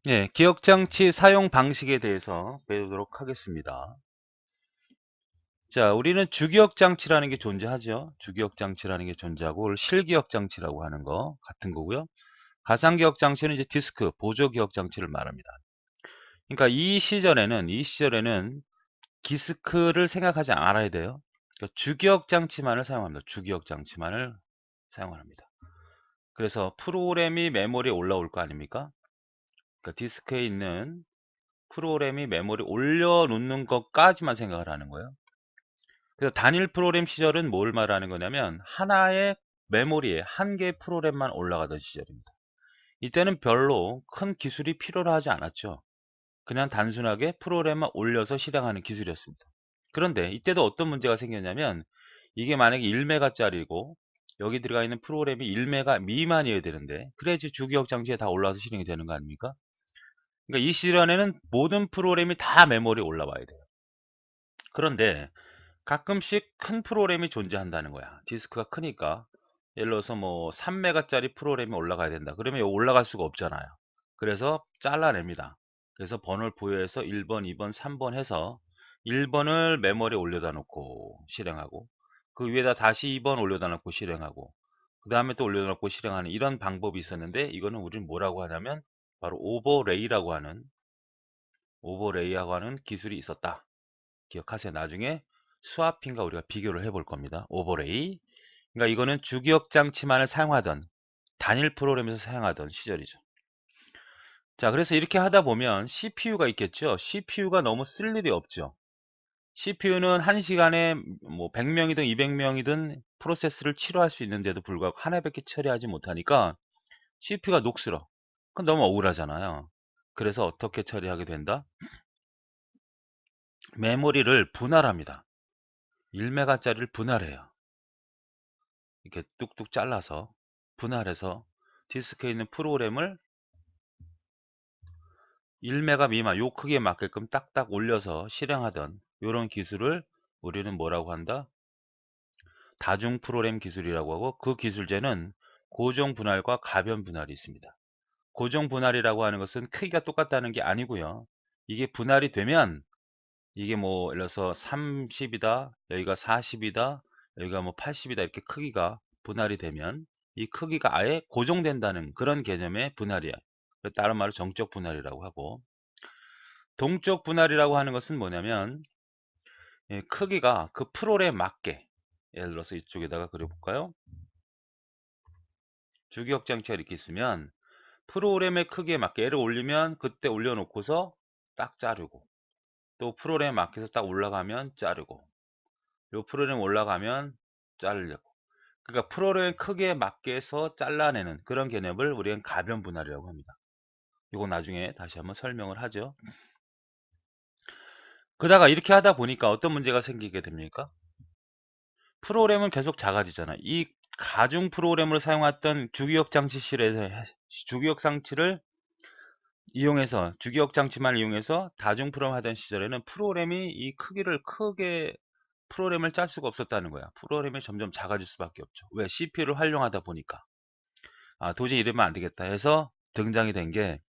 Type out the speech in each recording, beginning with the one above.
예, 기억장치 사용 방식에 대해서 배우도록 하겠습니다. 자, 우리는 주기억장치라는 게 존재하죠. 주기억장치라는 게 존재하고, 그걸 실기억장치라고 하는 거 같은 거고요. 가상기억장치는 이제 디스크, 보조기억장치를 말합니다. 그러니까 이 시절에는 디스크를 생각하지 않아야 돼요. 그러니까 주기억장치만을 사용합니다. 주기억장치만을 사용합니다. 그래서 프로그램이 메모리에 올라올 거 아닙니까? 그러니까 디스크에 있는 프로그램이 메모리 올려놓는 것까지만 생각을 하는 거예요. 그래서 단일 프로그램 시절은 뭘 말하는 거냐면 하나의 메모리에 한 개의 프로그램만 올라가던 시절입니다. 이때는 별로 큰 기술이 필요로 하지 않았죠. 그냥 단순하게 프로그램만 올려서 실행하는 기술이었습니다. 그런데 이때도 어떤 문제가 생겼냐면 이게 만약에 1메가짜리고 여기 들어가 있는 프로그램이 1메가 미만이어야 되는데 그래야지 주기억 장치에 다 올라와서 실행이 되는 거 아닙니까? 그러니까 이 시간에는 모든 프로그램이 다 메모리에 올라와야 돼요. 그런데 가끔씩 큰 프로그램이 존재한다는 거야. 디스크가 크니까. 예를 들어서 뭐 3메가짜리 프로그램이 올라가야 된다. 그러면 이거 올라갈 수가 없잖아요. 그래서 잘라냅니다. 그래서 번호를 부여해서 1번, 2번, 3번 해서 1번을 메모리에 올려다 놓고 실행하고 그 위에다 다시 2번 올려다 놓고 실행하고 그 다음에 또 올려다 놓고 실행하는 이런 방법이 있었는데 이거는 우리는 뭐라고 하냐면 바로 오버레이라고 하는 기술이 있었다. 기억하세요. 나중에 스와핑과 우리가 비교를 해볼 겁니다. 오버레이. 그러니까 이거는 주기억 장치만을 사용하던 단일 프로그램에서 사용하던 시절이죠. 자, 그래서 이렇게 하다 보면 CPU가 있겠죠. CPU가 너무 쓸 일이 없죠. CPU는 한 시간에 뭐 100명이든 200명이든 프로세스를 치료할 수 있는데도 불구하고 하나밖에 처리하지 못하니까 CPU가 녹슬어. 그건 너무 억울하잖아요. 그래서 어떻게 처리하게 된다? 메모리를 분할합니다. 1메가짜리를 분할해요. 이렇게 뚝뚝 잘라서 분할해서 디스크에 있는 프로그램을 1메가 미만 요 크기에 맞게끔 딱딱 올려서 실행하던 이런 기술을 우리는 뭐라고 한다? 다중 프로그램 기술이라고 하고 그 기술제는 고정 분할과 가변 분할이 있습니다. 고정 분할이라고 하는 것은 크기가 똑같다는 게 아니고요. 이게 분할이 되면 이게 뭐 예를 들어서 30이다, 여기가 40이다, 여기가 뭐 80이다 이렇게 크기가 분할이 되면 이 크기가 아예 고정된다는 그런 개념의 분할이야. 다른 말로 정적 분할이라고 하고 동적 분할이라고 하는 것은 뭐냐면 크기가 그 프로그램에 맞게 예를 들어서 이쪽에다가 그려볼까요? 주기억 장치가 이렇게 있으면 프로그램의 크기에 맞게 얘를 올리면 그때 올려놓고서 딱 자르고 또 프로그램에 맞게서 딱 올라가면 자르고 요 프로그램 올라가면 자르려고 그러니까 프로그램 크기에 맞게 해서 잘라내는 그런 개념을 우리는 가변 분할이라고 합니다. 이거 나중에 다시 한번 설명을 하죠. 그러다가 이렇게 하다 보니까 어떤 문제가 생기게 됩니까? 프로그램은 계속 작아지잖아. 이 가중 프로그램을 사용했던 주기억 장치실에서 주기억 장치를 이용해서 주기억 장치만 이용해서 다중 프로그램 하던 시절에는 프로그램이 이 크기를 크게 프로그램을 짤 수가 없었다는 거야. 프로그램이 점점 작아질 수밖에 없죠. 왜? CPU를 활용하다 보니까. 아, 도저히 이러면 안 되겠다 해서 등장이 된 게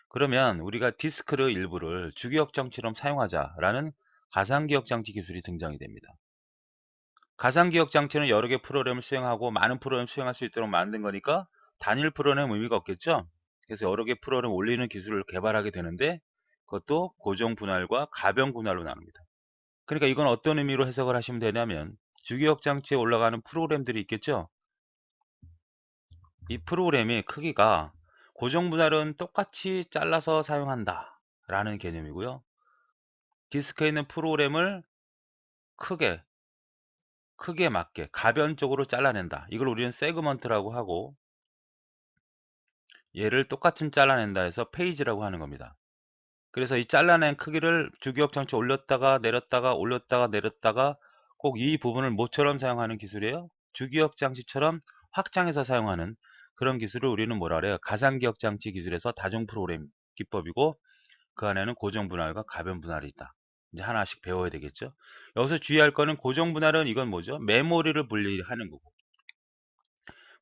그러면 우리가 디스크를 일부를 주기억 장치처럼 사용하자라는 가상기억 장치 기술이 등장이 됩니다. 가상기억 장치는 여러 개 프로그램을 수행하고 많은 프로그램을 수행할 수 있도록 만든 거니까 단일 프로그램 의미가 없겠죠. 그래서 여러 개 프로그램 올리는 기술을 개발하게 되는데 그것도 고정 분할과 가변 분할로 나눕니다. 그러니까 이건 어떤 의미로 해석을 하시면 되냐면 주기억 장치에 올라가는 프로그램들이 있겠죠. 이 프로그램의 크기가 고정 분할은 똑같이 잘라서 사용한다 라는 개념이고요. 디스크에 있는 프로그램을 크게 크기에 맞게 가변적으로 잘라낸다. 이걸 우리는 세그먼트라고 하고 얘를 똑같이 잘라낸다 해서 페이지라고 하는 겁니다. 그래서 이 잘라낸 크기를 주기억 장치 올렸다가 내렸다가 올렸다가 내렸다가 꼭 이 부분을 모처럼 사용하는 기술이에요. 주기억 장치처럼 확장해서 사용하는 그런 기술을 우리는 뭐라 그래요? 가상기억 장치 기술에서 다중 프로그램 기법이고 그 안에는 고정 분할과 가변 분할이 있다. 이제 하나씩 배워야 되겠죠. 여기서 주의할 거는 고정 분할은 이건 뭐죠? 메모리를 분리하는 거고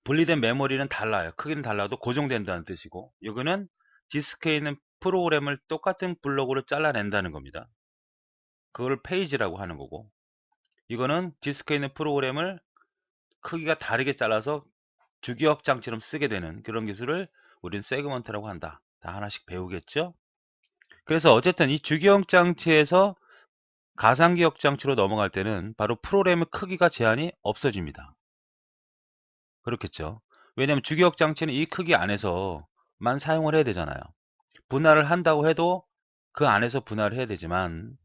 분리된 메모리는 달라요. 크기는 달라도 고정된다는 뜻이고 이거는 디스크에 있는 프로그램을 똑같은 블록으로 잘라낸다는 겁니다. 그걸 페이지라고 하는 거고, 이거는 디스크에 있는 프로그램을 크기가 다르게 잘라서 주기억 장치처럼 쓰게 되는 그런 기술을 우리는 세그먼트라고 한다. 다 하나씩 배우겠죠? 그래서 어쨌든 이 주기억 장치에서 가상기억 장치로 넘어갈 때는 바로 프로그램의 크기가 제한이 없어집니다. 그렇겠죠? 왜냐하면 주기억 장치는 이 크기 안에서만 사용을 해야 되잖아요. 분할을 한다고 해도 그 안에서 분할을 해야 되지만,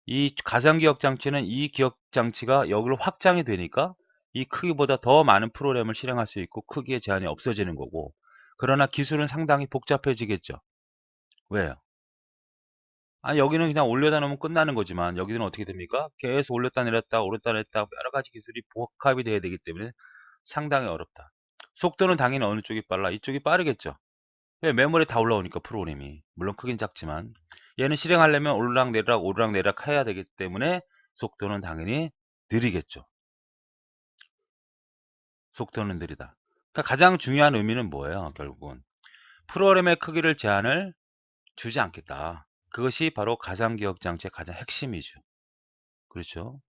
이 가상기억 장치는 이 기억 장치가 여기로 확장이 되니까 이 크기보다 더 많은 프로그램을 실행할 수 있고 크기의 제한이 없어지는 거고, 그러나 기술은 상당히 복잡해지겠죠. 왜요? 아니, 여기는 그냥 올려다 놓으면 끝나는 거지만 여기는 어떻게 됩니까? 계속 올렸다 내렸다 올렸다 내렸다 여러 가지 기술이 복합이 돼야 되기 때문에 상당히 어렵다. 속도는 당연히 어느 쪽이 빨라? 이쪽이 빠르겠죠. 왜? 메모리에 다 올라오니까 프로그램이. 물론 크긴 작지만 얘는 실행하려면 오르락내리락 오르락내리락 해야 되기 때문에 속도는 당연히 느리겠죠. 속도는 느리다. 그러니까 가장 중요한 의미는 뭐예요? 결국은 프로그램의 크기를 제한을 주지 않겠다. 그것이 바로 가상기억 장치의 가장 핵심이죠. 그렇죠?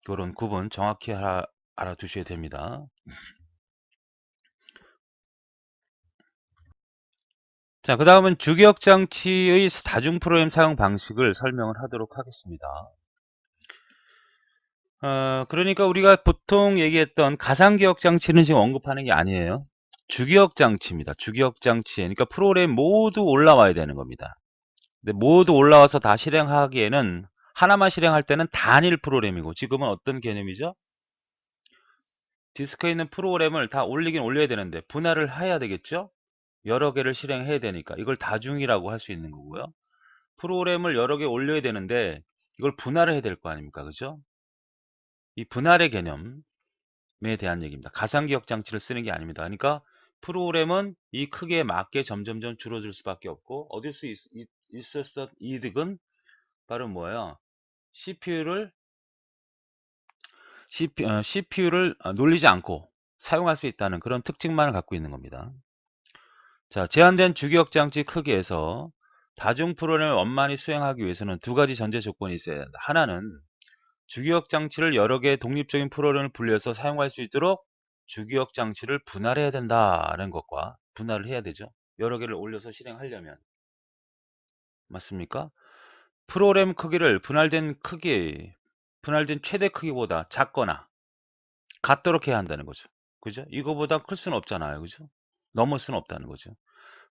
그런 구분 정확히 알아두셔야 됩니다. 자, 그 다음은 주기억 장치의 다중 프로그램 사용 방식을 설명을 하도록 하겠습니다. 그러니까 우리가 보통 얘기했던 가상기억 장치는 지금 언급하는 게 아니에요. 주기억 장치입니다. 주기억 장치. 그러니까 프로그램 모두 올라와야 되는 겁니다. 근데 모두 올라와서 다 실행하기에는 하나만 실행할 때는 단일 프로그램이고, 지금은 어떤 개념이죠? 디스크에 있는 프로그램을 다 올리긴 올려야 되는데 분할을 해야 되겠죠? 여러 개를 실행해야 되니까 이걸 다중이라고 할 수 있는 거고요. 프로그램을 여러 개 올려야 되는데 이걸 분할을 해야 될 거 아닙니까? 그죠? 이 분할의 개념에 대한 얘기입니다. 가상기억 장치를 쓰는 게 아닙니다. 그러니까 프로그램은 이 크기에 맞게 점점점 줄어들 수밖에 없고, 얻을 수 있었던 이득은 바로 뭐예요? CPU를 놀리지 않고 사용할 수 있다는 그런 특징만을 갖고 있는 겁니다. 자, 제한된 주기억 장치 크기에서 다중 프로그램을 원만히 수행하기 위해서는 두 가지 전제 조건이 있어야 한다. 하나는 주기억 장치를 여러 개의 독립적인 프로그램을 분리해서 사용할 수 있도록 주기억 장치를 분할해야 된다는 것과, 분할을 해야 되죠. 여러 개를 올려서 실행하려면. 맞습니까? 프로그램 크기를 분할된 최대 크기보다 작거나 같도록 해야 한다는 거죠. 그죠? 이거보다 클 수는 없잖아요. 그죠? 넘을 수는 없다는 거죠.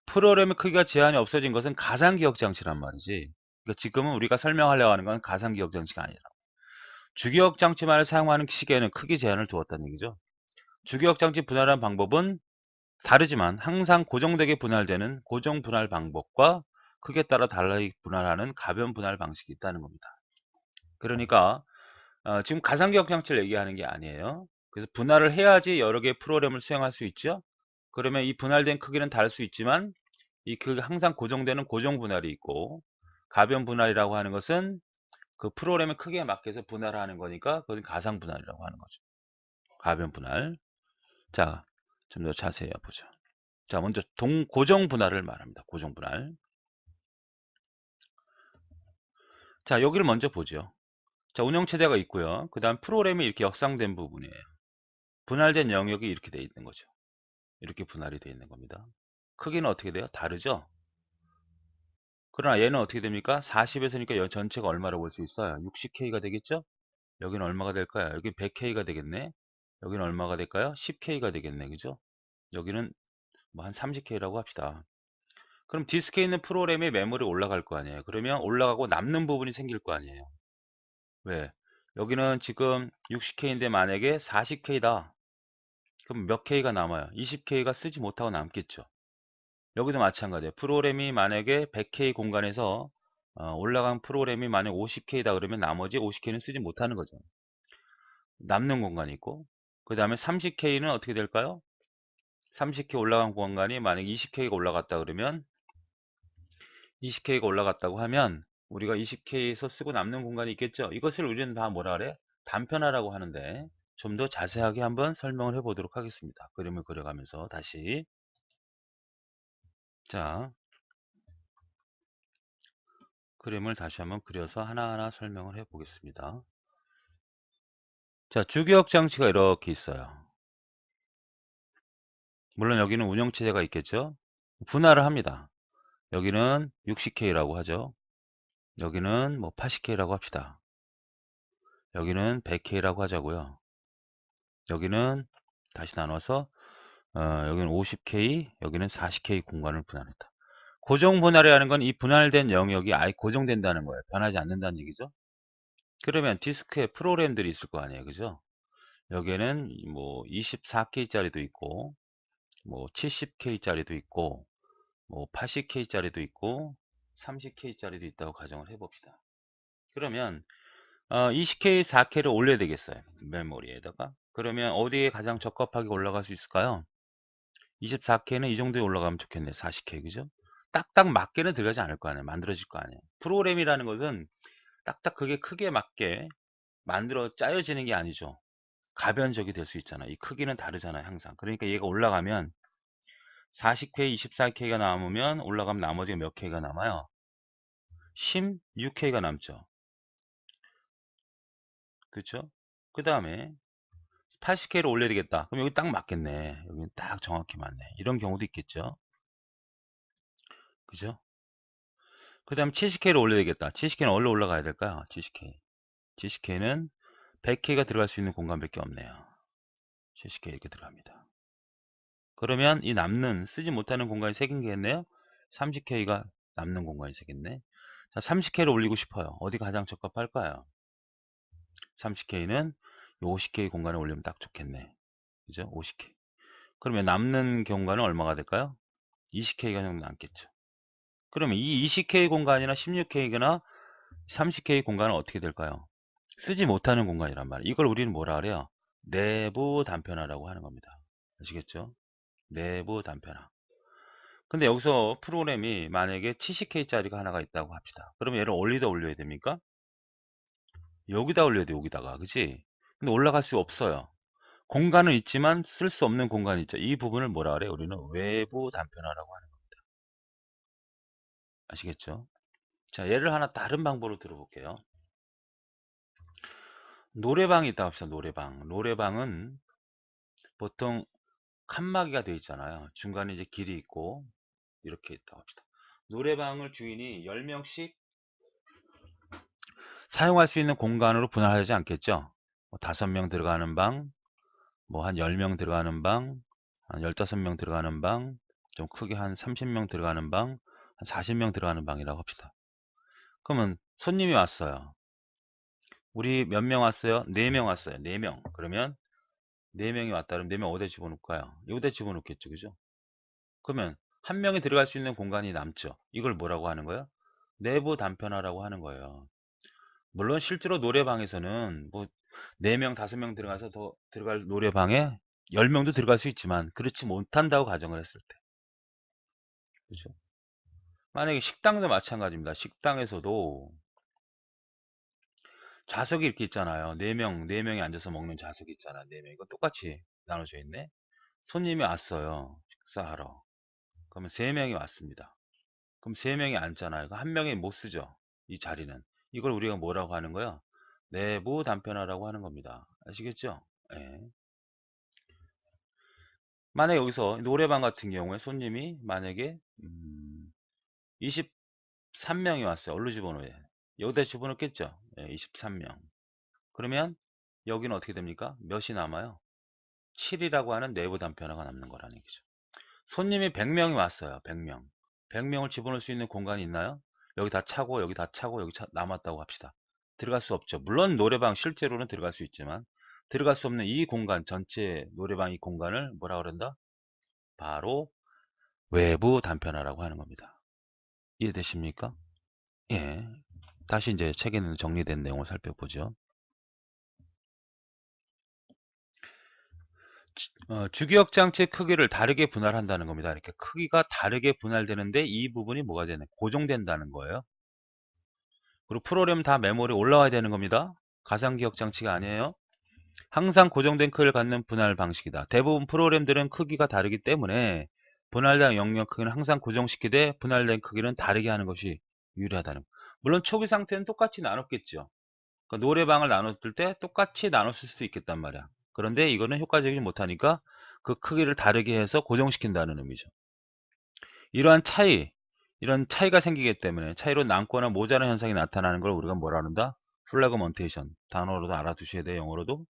프로그램의 크기가 제한이 없어진 것은 가상기억 장치란 말이지. 그러니까 지금은 우리가 설명하려고 하는 건 가상기억 장치가 아니라 주기억 장치만을 사용하는 시기에는 크기 제한을 두었다는 얘기죠. 주기억 장치 분할하는 방법은 다르지만 항상 고정되게 분할되는 고정 분할 방법과 크기에 따라 달리 분할하는 가변 분할 방식이 있다는 겁니다. 그러니까 지금 가상기억 장치를 얘기하는 게 아니에요. 그래서 분할을 해야지 여러 개의 프로그램을 수행할 수 있죠. 그러면 이 분할된 크기는 다를 수 있지만 항상 고정되는 고정 분할이 있고, 가변 분할이라고 하는 것은 그 프로그램의 크기에 맞게 서 분할하는 거니까 그것은 가상 분할이라고 하는 거죠. 가변 분할. 자, 좀 더 자세히 보죠. 자, 먼저 고정 분할을 말합니다. 고정 분할. 자, 여기를 먼저 보죠. 자, 운영체제가 있고요. 그 다음 프로그램이 이렇게 역상된 부분이에요. 분할된 영역이 이렇게 돼 있는 거죠. 이렇게 분할이 되어 있는 겁니다. 크기는 어떻게 돼요? 다르죠? 그러나 얘는 어떻게 됩니까? 40에서니까 전체가 얼마라고 볼 수 있어요? 60K가 되겠죠? 여기는 얼마가 될까요? 여기 100K가 되겠네. 여기는 얼마가 될까요? 10K가 되겠네. 그죠? 여기는 뭐 한 30K라고 합시다. 그럼 디스크에 있는 프로그램이 메모리 올라갈 거 아니에요. 그러면 올라가고 남는 부분이 생길 거 아니에요. 왜? 여기는 지금 60K인데 만약에 40K다. 그럼 몇 K가 남아요? 20K가 쓰지 못하고 남겠죠. 여기도 마찬가지예요. 프로그램이 만약에 100K 공간에서 올라간 프로그램이 만약 50K다 그러면 나머지 50K는 쓰지 못하는 거죠. 남는 공간이 있고, 그 다음에 30K는 어떻게 될까요? 30K 올라간 공간이 만약 20K가 올라갔다 그러면 20K가 올라갔다고 하면 우리가 20K에서 쓰고 남는 공간이 있겠죠. 이것을 우리는 다 뭐라 그래? 단편화라고 하는데 좀 더 자세하게 한번 설명을 해 보도록 하겠습니다. 그림을 그려가면서 다시. 자, 그림을 다시 한번 그려서 하나하나 설명을 해 보겠습니다. 자, 주기억 장치가 이렇게 있어요. 물론 여기는 운영체제가 있겠죠. 분할을 합니다. 여기는 60K라고 하죠. 여기는 뭐 80K라고 합시다. 여기는 100K라고 하자고요. 여기는 다시 나눠서 여기는 50K, 여기는 40K 공간을 분할했다. 고정 분할이라는 건 이 분할된 영역이 아예 고정된다는 거예요. 변하지 않는다는 얘기죠. 그러면 디스크에 프로그램들이 있을 거 아니에요. 그죠? 여기에는 뭐 24K짜리도 있고, 뭐 70K짜리도 있고, 뭐 80K짜리도 있고, 30K짜리도 있다고 가정을 해봅시다. 그러면 20K, 4K를 올려야 되겠어요. 메모리에다가. 그러면 어디에 가장 적합하게 올라갈 수 있을까요? 24K는 이 정도에 올라가면 좋겠네. 40K, 그죠? 딱딱 맞게는 들어가지 않을 거 아니에요. 만들어질 거 아니에요. 프로그램이라는 것은 딱딱 그게 크기에 맞게 만들어 짜여지는 게 아니죠. 가변적이 될 수 있잖아요. 이 크기는 다르잖아요. 항상. 그러니까 얘가 올라가면 40K, 24K가 남으면 올라가면 나머지가 몇 K가 남아요? 16K가 남죠. 그쵸? 그 다음에 80K를 올려야 되겠다. 그럼 여기 딱 맞겠네. 여기 딱 정확히 맞네. 이런 경우도 있겠죠. 그죠? 그 다음 70K를 올려야 되겠다. 70K는 어디로 올라가야 될까요? 70K. 70K는 100K가 들어갈 수 있는 공간밖에 없네요. 70K 이렇게 들어갑니다. 그러면 이 남는 쓰지 못하는 공간이 생기겠네요. 30K가 남는 공간이 생겼네. 자, 30K를 올리고 싶어요. 어디가 가장 적합할까요? 30K는 50K 공간에 올리면 딱 좋겠네. 그죠? 50K. 그러면 남는 공간은 얼마가 될까요? 20K가 정도 남겠죠. 그러면 이 20K 공간이나 16K나 30K 공간은 어떻게 될까요? 쓰지 못하는 공간이란 말이에요. 이걸 우리는 뭐라 그래요? 내부 단편화라고 하는 겁니다. 아시겠죠? 내부 단편화. 근데 여기서 프로그램이 만약에 70K짜리가 하나가 있다고 합시다. 그러면 얘를 어디다 올려야 됩니까? 여기다 올려야 돼, 여기다가. 그치? 근데 올라갈 수 없어요. 공간은 있지만 쓸 수 없는 공간이 있죠. 이 부분을 뭐라 그래요? 우리는 외부 단편화라고 하는 겁니다. 아시겠죠? 자, 얘를 하나 다른 방법으로 들어볼게요. 노래방이 있다고 합시다. 노래방. 노래방은 보통 칸막이가 되어 있잖아요. 중간에 이제 길이 있고 이렇게 있다고 합시다. 노래방을 주인이 10명씩 사용할 수 있는 공간으로 분할하지 않겠죠? 뭐 5명 들어가는 방, 뭐 한 10명 들어가는 방, 한 15명 들어가는 방, 좀 크게 한 30명 들어가는 방, 한 40명 들어가는 방이라고 합시다. 그러면 손님이 왔어요. 우리 몇 명 왔어요? 4명 왔어요. 4명. 그러면 4명이 왔다 그러면 4명 어디에 집어넣을까요? 여기다 집어넣겠죠. 그죠? 그러면 한 명이 들어갈 수 있는 공간이 남죠. 이걸 뭐라고 하는 거예요? 내부 단편화라고 하는 거예요. 물론 실제로 노래방에서는 뭐 4명, 5명 들어가서 더 들어갈 노래방에 10명도 들어갈 수 있지만 그렇지 못한다고 가정을 했을 때. 그죠? 만약에 식당도 마찬가지입니다. 식당에서도 좌석이 이렇게 있잖아요. 4명이 앉아서 먹는 좌석이 있잖아. 4명. 이거 똑같이 나눠져 있네. 손님이 왔어요. 식사하러. 그러면 3명이 왔습니다. 그럼 3명이 앉잖아요. 한 명이 못 쓰죠. 이 자리는. 이걸 우리가 뭐라고 하는 거야? 내부 단편화라고 하는 겁니다. 아시겠죠? 예. 만약에 여기서 노래방 같은 경우에 손님이 만약에 23명이 왔어요. 어디로 집어넣어요? 여기다 집어넣겠죠? 예, 23명. 그러면 여기는 어떻게 됩니까? 몇이 남아요? 7이라고 하는 내부 단편화가 남는 거라는 얘기죠. 손님이 100명이 왔어요. 100명. 100명을 집어넣을 수 있는 공간이 있나요? 여기 다 차고 여기 다 차고 여기 남았다고 합시다. 들어갈 수 없죠. 물론 노래방 실제로는 들어갈 수 있지만 들어갈 수 없는 이 공간 전체 노래방 이 공간을 뭐라 그런다? 바로 외부 단편화라고 하는 겁니다. 이해되십니까? 예. 다시 이제 책에 있는 정리된 내용을 살펴보죠. 주기억 장치의 크기를 다르게 분할한다는 겁니다. 이렇게 크기가 다르게 분할되는데 이 부분이 뭐가 되는 고정된다는 거예요. 그리고 프로그램 다 메모리에 올라와야 되는 겁니다. 가상기억 장치가 아니에요. 항상 고정된 크기를 갖는 분할 방식이다. 대부분 프로그램들은 크기가 다르기 때문에 분할된 영역 크기는 항상 고정시키되 분할된 크기는 다르게 하는 것이 유리하다는 거. 물론 초기 상태는 똑같이 나눴겠죠. 그러니까 노래방을 나눴을 때 똑같이 나눴을 수도 있겠단 말이야. 그런데 이거는 효과적이지 못하니까 그 크기를 다르게 해서 고정시킨다는 의미죠. 이러한 차이, 이런 차이가 생기기 때문에 차이로 남거나 모자란 현상이 나타나는 걸 우리가 뭐라 한다? 플래그먼테이션. 단어로도 알아두셔야 돼요. 영어로도.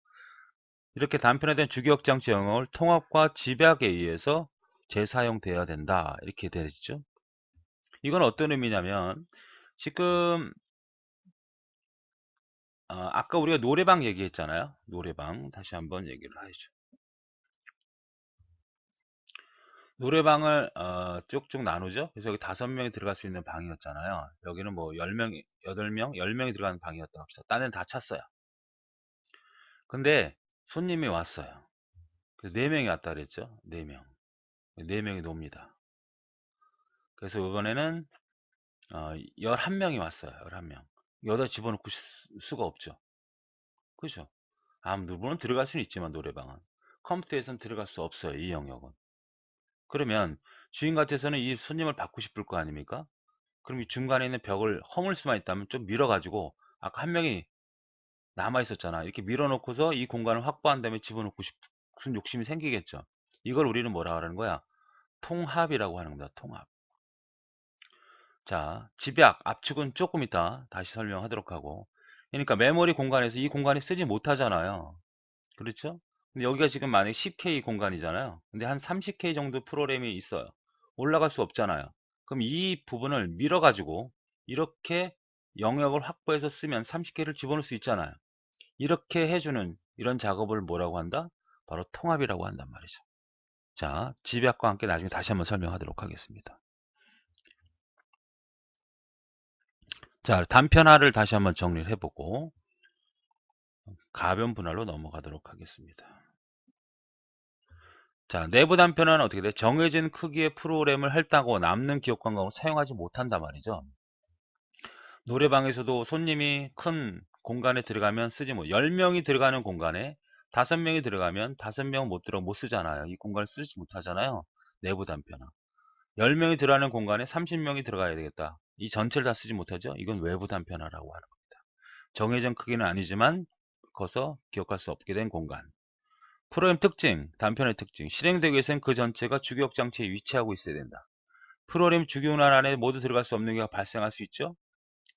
이렇게 단편화된 주기억 장치 영역을 통합과 집약에 의해서 재사용되어야 된다. 이렇게 되죠. 이건 어떤 의미냐면 지금 아까 우리가 노래방 얘기했잖아요. 노래방 다시 한번 얘기를 하시죠. 노래방을 쭉쭉 나누죠. 그래서 여기 5명이 들어갈 수 있는 방이었잖아요. 여기는 뭐 10명, 8명, 10명이 들어가는 방이었다 합시다. 딴 데는 다 찼어요. 근데 손님이 왔어요. 그래서 4명이 왔다 그랬죠. 4명. 4명이 놉니다. 그래서 이번에는 11명이 왔어요. 11명. 여기다 집어넣고 수가 없죠. 그죠? 누구는 들어갈 수는 있지만 노래방은. 컴퓨터에서는 들어갈 수 없어요. 이 영역은. 그러면 주인 같아서는 이 손님을 받고 싶을 거 아닙니까? 그럼 이 중간에 있는 벽을 허물 수만 있다면 좀 밀어가지고 아까 한 명이 남아 있었잖아. 이렇게 밀어놓고서 이 공간을 확보한 다음에 집어넣고 싶은 욕심이 생기겠죠. 이걸 우리는 뭐라 하는 거야? 통합이라고 하는 겁니다. 통합. 자, 집약, 압축은 조금 이따 다시 설명하도록 하고. 그러니까 메모리 공간에서 이 공간이 쓰지 못하잖아요. 그렇죠? 근데 여기가 지금 만약에 10K 공간이잖아요. 근데 한 30K 정도 프로그램이 있어요. 올라갈 수 없잖아요. 그럼 이 부분을 밀어가지고 이렇게 영역을 확보해서 쓰면 30K를 집어넣을 수 있잖아요. 이렇게 해주는 이런 작업을 뭐라고 한다? 바로 통합이라고 한단 말이죠. 자, 집약과 함께 나중에 다시 한번 설명하도록 하겠습니다. 자, 단편화를 다시 한번 정리를 해보고 가변 분할로 넘어가도록 하겠습니다. 자, 내부 단편화는 어떻게 돼? 정해진 크기의 프로그램을 할당하고 남는 기억 공간을 사용하지 못한단 말이죠. 노래방에서도 손님이 큰 공간에 들어가면 쓰지 못. 10명이 들어가는 공간에 5명이 들어가면 5명 못 쓰잖아요. 이 공간을 쓰지 못하잖아요. 내부 단편화. 10명이 들어가는 공간에 30명이 들어가야 되겠다. 이 전체를 다 쓰지 못하죠. 이건 외부 단편화라고 하는 겁니다. 정해진 크기는 아니지만 커서 기억할 수 없게 된 공간. 프로그램 특징, 단편의 특징. 실행되기 위해서는 그 전체가 주기억 장치에 위치하고 있어야 된다. 프로그램 주기운항 안에 모두 들어갈 수 없는 경우가 발생할 수 있죠.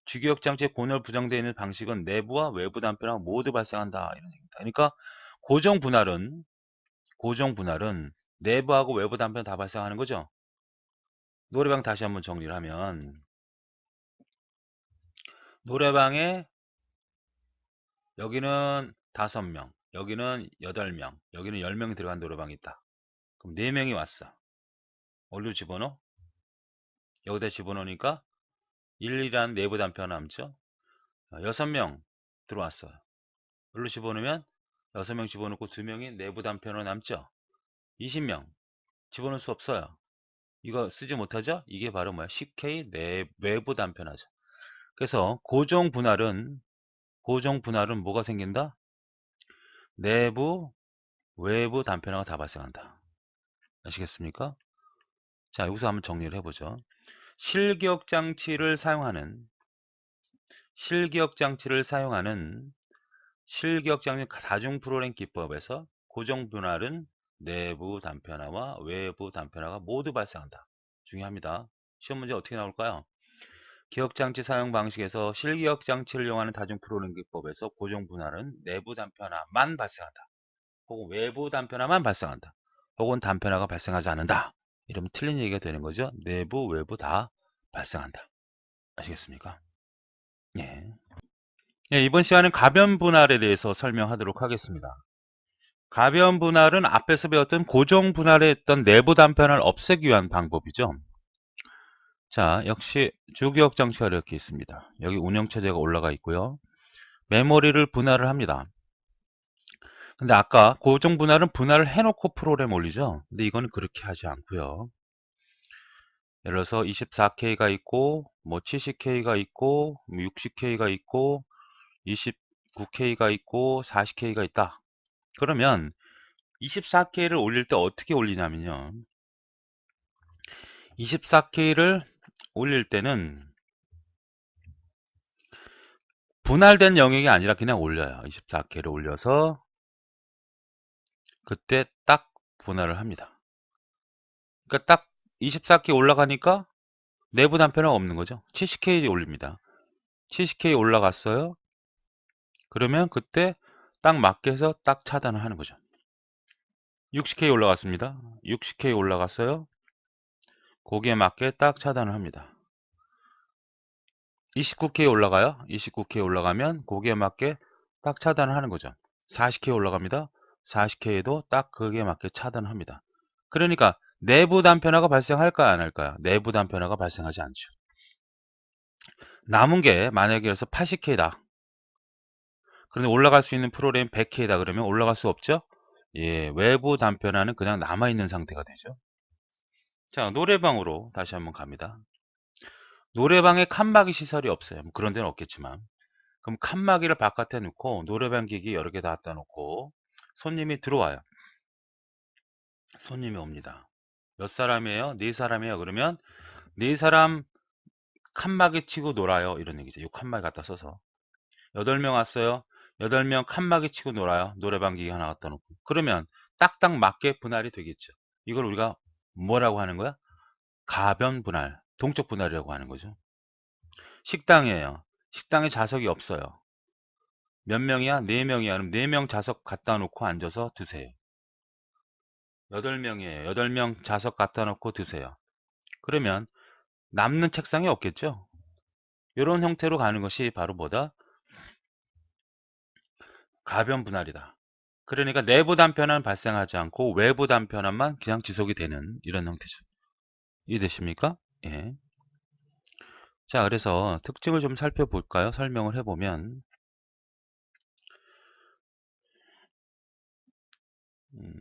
주기억 장치의 고늘 부정되어 있는 방식은 내부와 외부 단편화 모두 발생한다. 이런 얘기입니다. 그러니까 고정 분할은 내부하고 외부 단편 다 발생하는 거죠. 노래방 다시 한번 정리를 하면 노래방에 여기는 5명, 여기는 8명, 여기는 10명이 들어간 노래방이 있다. 그럼 4명이 왔어. 어디로 집어넣어? 여기다 집어넣으니까 1이라는 내부 단편 남죠. 6명 들어왔어요. 여기로 집어넣으면 6명 집어넣고 2명이 내부 단편으로 남죠. 20명 집어넣을 수 없어요. 이거 쓰지 못하죠? 이게 바로 뭐야? 10K 외부 단편하죠. 그래서 고정 분할은 뭐가 생긴다? 내부, 외부 단편화가 다 발생한다. 아시겠습니까? 자, 여기서 한번 정리를 해보죠. 실기억 장치를 사용하는 다중 프로그램 기법에서 고정 분할은 내부 단편화와 외부 단편화가 모두 발생한다. 중요합니다. 시험 문제 어떻게 나올까요? 기억장치 사용 방식에서 실기억장치를 이용하는 다중 프로그램 기법에서 고정 분할은 내부 단편화만 발생한다. 혹은 외부 단편화만 발생한다. 혹은 단편화가 발생하지 않는다. 이러면 틀린 얘기가 되는 거죠. 내부, 외부 다 발생한다. 아시겠습니까? 예. 예, 이번 시간은 가변 분할에 대해서 설명하도록 하겠습니다. 가변 분할은 앞에서 배웠던 고정 분할에 했던 내부 단편을 없애기 위한 방법이죠. 자, 역시 주기억 장치가 이렇게 있습니다. 여기 운영체제가 올라가 있고요. 메모리를 분할을 합니다. 근데 아까 고정 분할은 분할을 해놓고 프로그램 올리죠. 근데 이거는 그렇게 하지 않고요. 예를 들어서 24K가 있고 뭐 70K가 있고 60K가 있고 29K가 있고 40K가 있다. 그러면 24K를 올릴 때 어떻게 올리냐면요. 24K를 올릴 때는 분할된 영역이 아니라 그냥 올려요. 24K를 올려서 그때 딱 분할을 합니다. 그러니까 딱 24K 올라가니까 내부 단편은 없는 거죠. 70K 올립니다. 70K 올라갔어요. 그러면 그때 딱 맞게 해서 딱 차단을 하는 거죠. 60K 올라갔습니다. 60K 올라갔어요. 거기에 맞게 딱 차단을 합니다. 29K 올라가요. 29K 올라가면 거기에 맞게 딱 차단을 하는 거죠. 40K 올라갑니다. 40K에도 딱 거기에 맞게 차단을 합니다. 그러니까 내부 단편화가 발생할까요? 안 할까요? 내부 단편화가 발생하지 않죠. 남은 게 만약에 그래서 80K다. 그런데 올라갈 수 있는 프로그램 100K다 그러면 올라갈 수 없죠? 예, 외부 단편화는 그냥 남아있는 상태가 되죠. 자, 노래방으로 다시 한번 갑니다. 노래방에 칸막이 시설이 없어요. 뭐 그런 데는 없겠지만. 그럼 칸막이를 바깥에 놓고 노래방 기기 여러 개 다 갖다 놓고 손님이 들어와요. 손님이 옵니다. 몇 사람이에요? 네 사람이에요. 그러면 네 사람 칸막이 치고 놀아요. 이런 얘기죠. 이 칸막이 갖다 써서. 8명 왔어요. 8명 칸막이 치고 놀아요. 노래방 기기 하나 갖다 놓고. 그러면 딱딱 맞게 분할이 되겠죠. 이걸 우리가 뭐라고 하는 거야? 가변 분할, 동적 분할이라고 하는 거죠. 식당이에요. 식당에 좌석이 없어요. 몇 명이야? 4명이야. 그럼 4명 좌석 갖다 놓고 앉아서 드세요. 8명이에요. 8명 좌석 갖다 놓고 드세요. 그러면 남는 책상이 없겠죠? 이런 형태로 가는 것이 바로 뭐다? 가변 분할이다. 그러니까 내부 단편화는 발생하지 않고 외부 단편화만 그냥 지속이 되는 이런 형태죠. 이해되십니까? 예. 자, 그래서 특징을 좀 살펴볼까요? 설명을 해보면 음,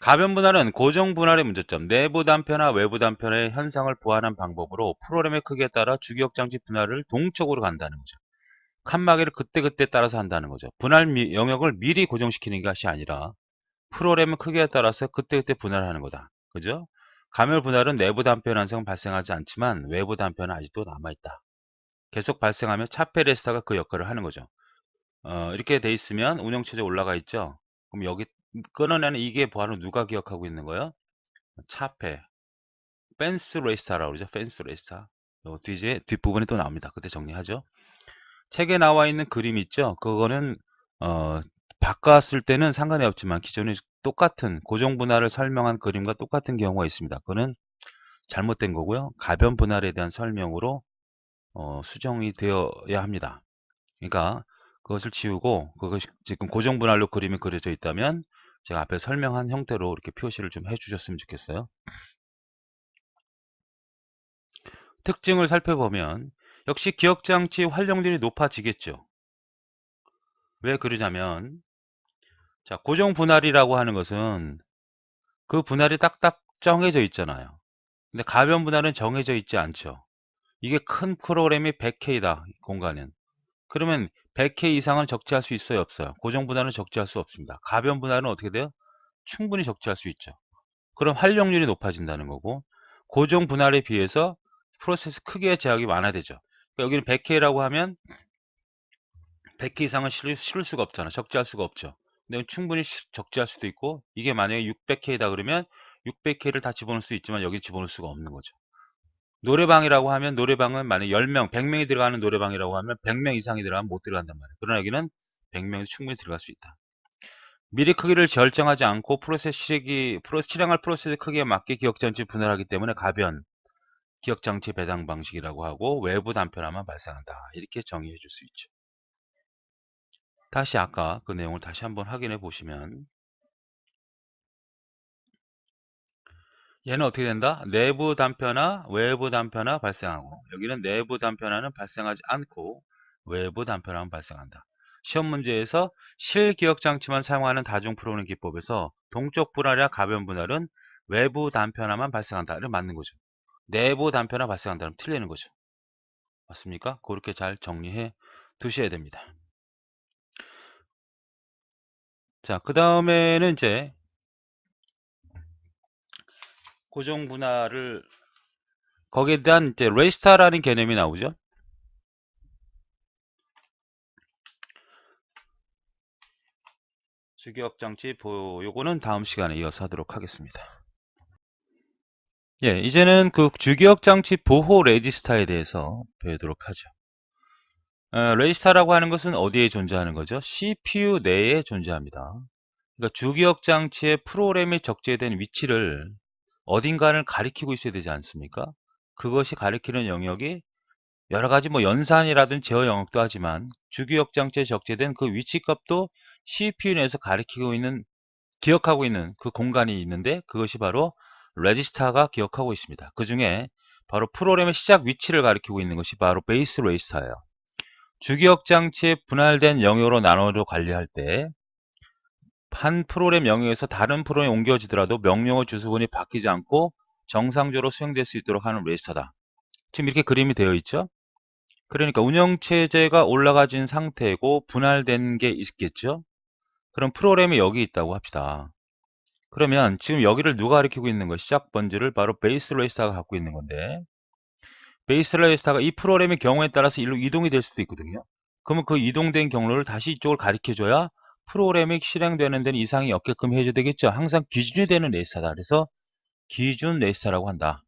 가변 분할은 고정 분할의 문제점, 내부 단편화, 외부 단편화의 현상을 보완한 방법으로 프로그램의 크기에 따라 주기억장치 분할을 동적으로 간다는 거죠. 칸막이를 그때그때 따라서 한다는 거죠. 분할 영역을 미리 고정시키는 것이 아니라 프로그램의 크기에 따라서 그때그때 분할하는 거다. 그죠? 감열 분할은 내부 단편 현상은 발생하지 않지만 외부 단편은 아직도 남아있다. 계속 발생하면 차페레스타가 그 역할을 하는 거죠. 이렇게 돼 있으면 운영체제 올라가 있죠. 그럼 여기 끊어내는 이게 바로 누가 기억하고 있는 거예요? 차페, 펜스 레스타라고 그러죠. 펜스 레스타. 뒤에 뒷부분에 또 나옵니다. 그때 정리하죠. 책에 나와 있는 그림 있죠? 그거는 어, 바꿨을 때는 상관이 없지만 기존에 똑같은 고정 분할을 설명한 그림과 똑같은 경우가 있습니다. 그거는 잘못된 거고요. 가변 분할에 대한 설명으로 수정이 되어야 합니다. 그러니까 그것을 지우고 그것이 지금 고정 분할로 그림이 그려져 있다면 제가 앞에 설명한 형태로 이렇게 표시를 좀 해주셨으면 좋겠어요. 특징을 살펴보면 역시 기억장치 활용률이 높아지겠죠. 왜 그러냐면 자, 고정 분할이라고 하는 것은 그 분할이 딱딱 정해져 있잖아요. 근데 가변 분할은 정해져 있지 않죠. 이게 큰 프로그램이 100K다, 공간은. 그러면 100K 이상은 적재할 수 있어요, 없어요? 고정 분할은 적재할 수 없습니다. 가변 분할은 어떻게 돼요? 충분히 적재할 수 있죠. 그럼 활용률이 높아진다는 거고, 고정 분할에 비해서 프로세스 크기의 제약이 완화되죠. 그러니까 여기는 100K라고 하면 100K 이상은 실을 수가 없잖아. 적재할 수가 없죠. 근데 충분히 적재할 수도 있고, 이게 만약에 600K다 그러면 600K를 다 집어넣을 수 있지만 여기 집어넣을 수가 없는 거죠. 노래방이라고 하면 노래방은 만약 10명, 100명이 들어가는 노래방이라고 하면 100명 이상이 들어가면 못 들어간단 말이에요. 그러나 여기는 100명이 충분히 들어갈 수 있다. 미리 크기를 결정하지 않고 실행할 프로세스 크기에 맞게 기억장치 분할하기 때문에 가변, 기억장치 배당 방식이라고 하고 외부 단편화만 발생한다. 이렇게 정의해 줄 수 있죠. 다시 아까 그 내용을 다시 한번 확인해 보시면 얘는 어떻게 된다? 내부 단편화, 외부 단편화 발생하고 여기는 내부 단편화는 발생하지 않고 외부 단편화만 발생한다. 시험 문제에서 실기억장치만 사용하는 다중 프로그램 기법에서 동적 분할이나 가변 분할은 외부 단편화만 발생한다. 를 맞는 거죠. 내부 단편화 발생한다면 틀리는 거죠. 맞습니까? 그렇게 잘 정리해 두셔야 됩니다. 자, 그 다음에는 이제 고정 분할을 거기에 대한 이제 레스타라는 개념이 나오죠. 주기억장치 보호, 요거는 다음 시간에 이어서 하도록 하겠습니다. 예, 이제는 그 주기억장치 보호 레지스타에 대해서 배우도록 하죠. 레지스타라고 하는 것은 어디에 존재하는 거죠? CPU 내에 존재합니다. 그러니까 주기억장치의 프로그램이 적재된 위치를 어딘가를 가리키고 있어야 되지 않습니까? 그것이 가리키는 영역이 여러 가지 뭐 연산이라든 제어 영역도 하지만 주기억장치에 적재된 그 위치값도 CPU 내에서 가리키고 있는, 기억하고 있는 그 공간이 있는데 그것이 바로 레지스터가 기억하고 있습니다. 그 중에 바로 프로그램의 시작 위치를 가리키고 있는 것이 바로 베이스 레지스터예요. 주기억장치의 분할된 영역으로 나눠서 관리할 때 한 프로그램 영역에서 다른 프로그램에 옮겨지더라도 명령어 주소문이 바뀌지 않고 정상적으로 수행될 수 있도록 하는 레지스터다. 지금 이렇게 그림이 되어 있죠. 그러니까 운영체제가 올라가진 상태고 분할된 게 있겠죠. 그럼 프로그램이 여기 있다고 합시다. 그러면 지금 여기를 누가 가리키고 있는 거, 시작 번지를 바로 베이스 레지스터가 갖고 있는 건데, 베이스 레지스터가 이 프로그램의 경우에 따라서 일로 이동이 될 수도 있거든요. 그러면 그 이동된 경로를 다시 이쪽을 가리켜줘야 프로그램이 실행되는 데는 이상이 없게끔 해줘야 되겠죠. 항상 기준이 되는 레지스터다. 그래서 기준 레지스터라고 한다.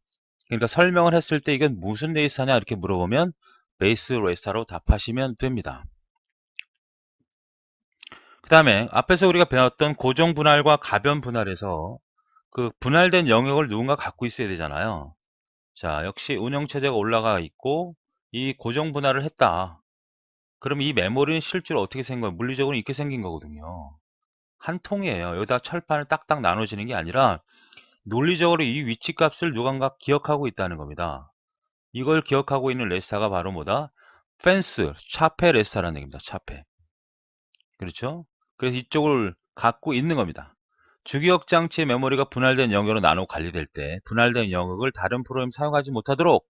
그러니까 설명을 했을 때 이건 무슨 레지스터냐 이렇게 물어보면 베이스 레지스터로 답하시면 됩니다. 그 다음에 앞에서 우리가 배웠던 고정 분할과 가변 분할에서 그 분할된 영역을 누군가 갖고 있어야 되잖아요. 자, 역시 운영체제가 올라가 있고 이 고정 분할을 했다. 그럼 이 메모리는 실제로 어떻게 생긴 거예요? 물리적으로 이렇게 생긴 거거든요. 한 통이에요. 여기다 철판을 딱딱 나눠지는 게 아니라 논리적으로 이 위치 값을 누군가 기억하고 있다는 겁니다. 이걸 기억하고 있는 레스타가 바로 뭐다? 펜스, 차페 레스타라는 얘기입니다. 차페. 그렇죠? 그래서 이쪽을 갖고 있는 겁니다. 주기억 장치의 메모리가 분할된 영역으로 나누어 관리될 때 분할된 영역을 다른 프로그램 사용하지 못하도록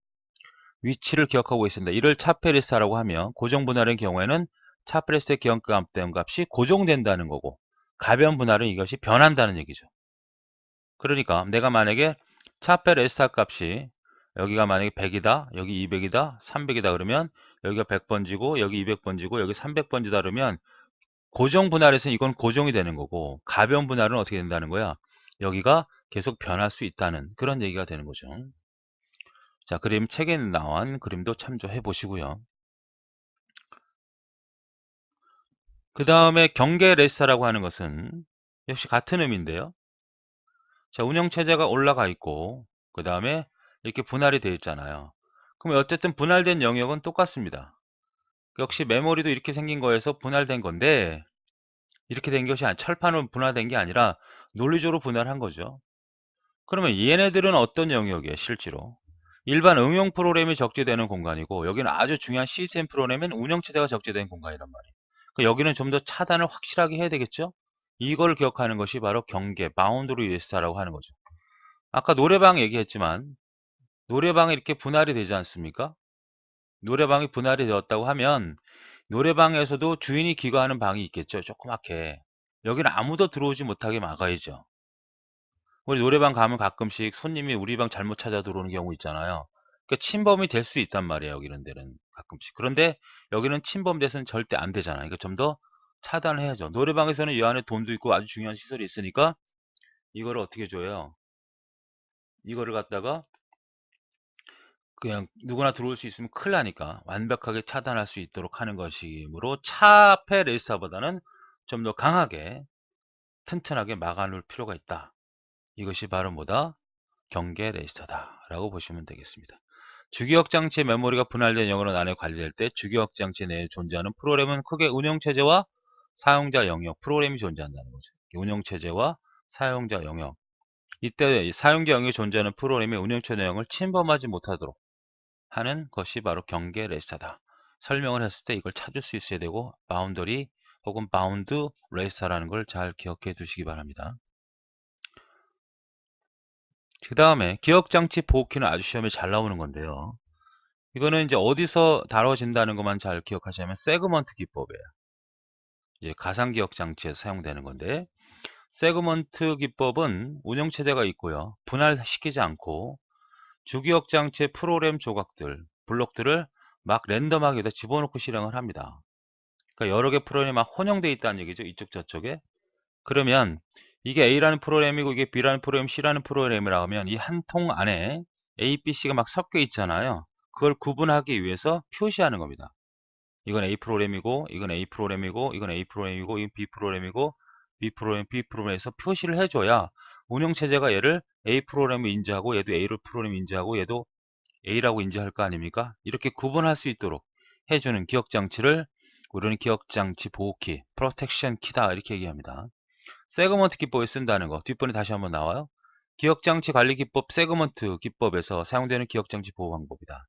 위치를 기억하고 있습니다. 이를 차페리스타라고 하며 고정 분할의 경우에는 차페리스트의 기억된 값이 고정된다는 거고 가변 분할은 이것이 변한다는 얘기죠. 그러니까 내가 만약에 차페레스타 값이 여기가 만약에 100이다, 여기 200이다, 300이다 그러면 여기가 100번지고 여기 200번지고 여기 300번지다 그러면 고정 분할에서 이건 고정이 되는 거고 가변 분할은 어떻게 된다는 거야? 여기가 계속 변할 수 있다는 그런 얘기가 되는 거죠. 자, 그림 책에 나온 그림도 참조해 보시고요. 그 다음에 경계 레지스터라고 하는 것은 역시 같은 의미인데요. 자, 운영체제가 올라가 있고 그 다음에 이렇게 분할이 되어 있잖아요. 그럼 어쨌든 분할된 영역은 똑같습니다. 역시 메모리도 이렇게 생긴 거에서 분할된 건데 이렇게 된 것이 철판으로 분할된 게 아니라 논리적으로 분할한 거죠. 그러면 얘네들은 어떤 영역이에요 실제로? 일반 응용 프로그램이 적재되는 공간이고 여기는 아주 중요한 시스템 프로그램은 운영체제가 적재된 공간이란 말이에요. 그러니까 여기는 좀 더 차단을 확실하게 해야 되겠죠? 이걸 기억하는 것이 바로 경계, 바운드리 리스트라고 하는 거죠. 아까 노래방 얘기했지만 노래방이 이렇게 분할이 되지 않습니까? 노래방이 분할이 되었다고 하면 노래방에서도 주인이 기거하는 방이 있겠죠. 조그맣게. 여기는 아무도 들어오지 못하게 막아야죠. 우리 노래방 가면 가끔씩 손님이 우리 방 잘못 찾아 들어오는 경우 있잖아요. 그러니까 침범이 될 수 있단 말이에요. 여기는 데는 가끔씩. 그런데 여기는 침범돼서는 절대 안 되잖아요. 그러니까 좀 더 차단해야죠. 노래방에서는 이 안에 돈도 있고 아주 중요한 시설이 있으니까 이거를 어떻게 줘요? 이거를 갖다가 그냥 누구나 들어올 수 있으면 큰일 나니까 완벽하게 차단할 수 있도록 하는 것이므로 차폐 레지스터보다는 좀 더 강하게 튼튼하게 막아놓을 필요가 있다. 이것이 바로 뭐다? 경계 레지스터다 라고 보시면 되겠습니다. 주기억 장치의 메모리가 분할된 영역으로 나눠 관리될 때 주기억 장치 내에 존재하는 프로그램은 크게 운영체제와 사용자 영역 프로그램이 존재한다는 거죠. 운영체제와 사용자 영역, 이때 사용자 영역에 존재하는 프로그램의 운영체제 내용을 침범하지 못하도록 하는 것이 바로 경계 레지스터다. 설명을 했을 때 이걸 찾을 수 있어야 되고 바운더리 혹은 바운드 레지스터라는 걸 잘 기억해 두시기 바랍니다. 그 다음에 기억장치 보호키는 아주 시험에 잘 나오는 건데요. 이거는 이제 어디서 다뤄진다는 것만 잘 기억하시면 세그먼트 기법이에요. 이제 가상기억장치에서 사용되는 건데 세그먼트 기법은 운영체제가 있고요. 분할시키지 않고 주기억장치의 프로그램 조각들, 블록들을 막 랜덤하게 다 집어넣고 실행을 합니다. 그러니까 여러 개 프로그램이 막 혼용되어 있다는 얘기죠. 이쪽 저쪽에. 그러면 이게 A라는 프로그램이고 이게 B라는 프로그램, C라는 프로그램이라고 하면 이 한 통 안에 A, B, C가 막 섞여 있잖아요. 그걸 구분하기 위해서 표시하는 겁니다. 이건 A 프로그램이고 이건 A 프로그램이고 이건 A 프로그램이고 이건 B 프로그램이고 B 프로그램, B 프로그램에서 표시를 해줘야 운영체제가 얘를 A 프로그램을 인지하고 얘도 A 프로그램 인지하고 얘도 A라고 인지할 거 아닙니까? 이렇게 구분할 수 있도록 해주는 기억장치를 우리는 기억장치 보호키, 프로텍션 키다 이렇게 얘기합니다. 세그먼트 기법에 쓴다는 거 뒷번에 다시 한번 나와요. 기억장치 관리 기법 세그먼트 기법에서 사용되는 기억장치 보호 방법이다.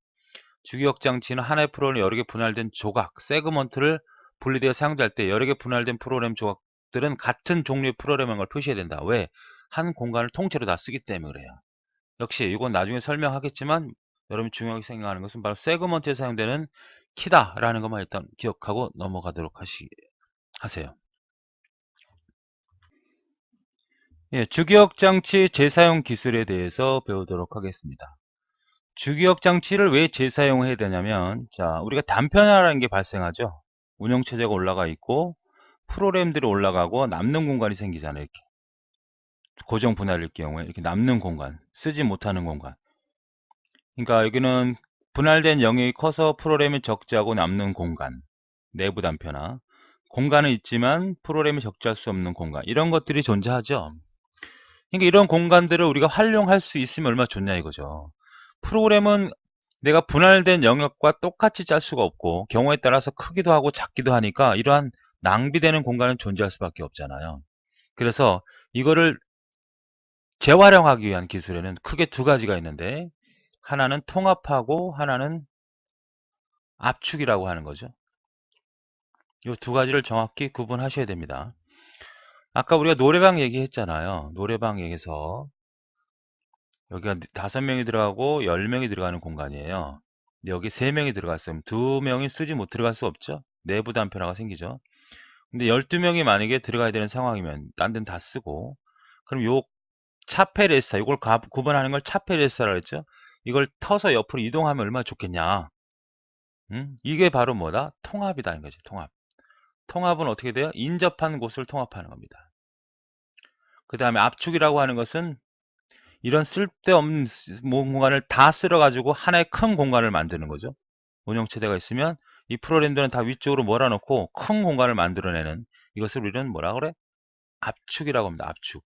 주기억장치는 하나의 프로그램 여러 개 분할된 조각, 세그먼트를 분리되어 사용될 때 여러 개 분할된 프로그램 조각들은 같은 종류의 프로그램인 걸 표시해야 된다. 왜? 한 공간을 통째로 다 쓰기 때문에 그래요. 역시 이건 나중에 설명하겠지만 여러분이 중요하게 생각하는 것은 바로 세그먼트에 사용되는 키다라는 것만 일단 기억하고 넘어가도록 하세요. 예, 주기억장치 재사용 기술에 대해서 배우도록 하겠습니다. 주기억장치를 왜 재사용해야 되냐면, 자, 우리가 단편화라는 게 발생하죠. 운영체제가 올라가 있고, 프로그램들이 올라가고, 남는 공간이 생기잖아요. 이렇게. 고정 분할일 경우에, 이렇게 남는 공간, 쓰지 못하는 공간. 그러니까 여기는 분할된 영역이 커서 프로그램이 적재하고 남는 공간, 내부 단편화. 공간은 있지만 프로그램이 적재할 수 없는 공간. 이런 것들이 존재하죠. 그러니까 이런 공간들을 우리가 활용할 수 있으면 얼마나 좋냐 이거죠. 프로그램은 내가 분할된 영역과 똑같이 짤 수가 없고 경우에 따라서 크기도 하고 작기도 하니까 이러한 낭비되는 공간은 존재할 수밖에 없잖아요. 그래서 이거를 재활용하기 위한 기술에는 크게 두 가지가 있는데 하나는 통합하고 하나는 압축이라고 하는 거죠. 이 두 가지를 정확히 구분하셔야 됩니다. 아까 우리가 노래방 얘기했잖아요. 노래방 얘기해서 여기가 5명이 들어가고 10명이 들어가는 공간이에요. 근데 여기 3명이 들어갔으면 2명이 쓰지 못 들어갈 수 없죠. 내부 단편화가 생기죠. 근데 12명이 만약에 들어가야 되는 상황이면 딴 데는 다 쓰고 그럼 요 차페레스타 이걸 구분하는 걸 차페레스타라고 했죠. 이걸 터서 옆으로 이동하면 얼마나 좋겠냐. 이게 바로 뭐다? 통합이다. 거죠. 통합. 통합은 어떻게 돼요? 인접한 곳을 통합하는 겁니다. 그 다음에 압축이라고 하는 것은 이런 쓸데없는 공간을 다 쓸어가지고 하나의 큰 공간을 만드는 거죠. 운영체제가 있으면 이 프로그램들은 다 위쪽으로 몰아놓고 큰 공간을 만들어내는 이것을 우리는 뭐라 그래? 압축이라고 합니다. 압축.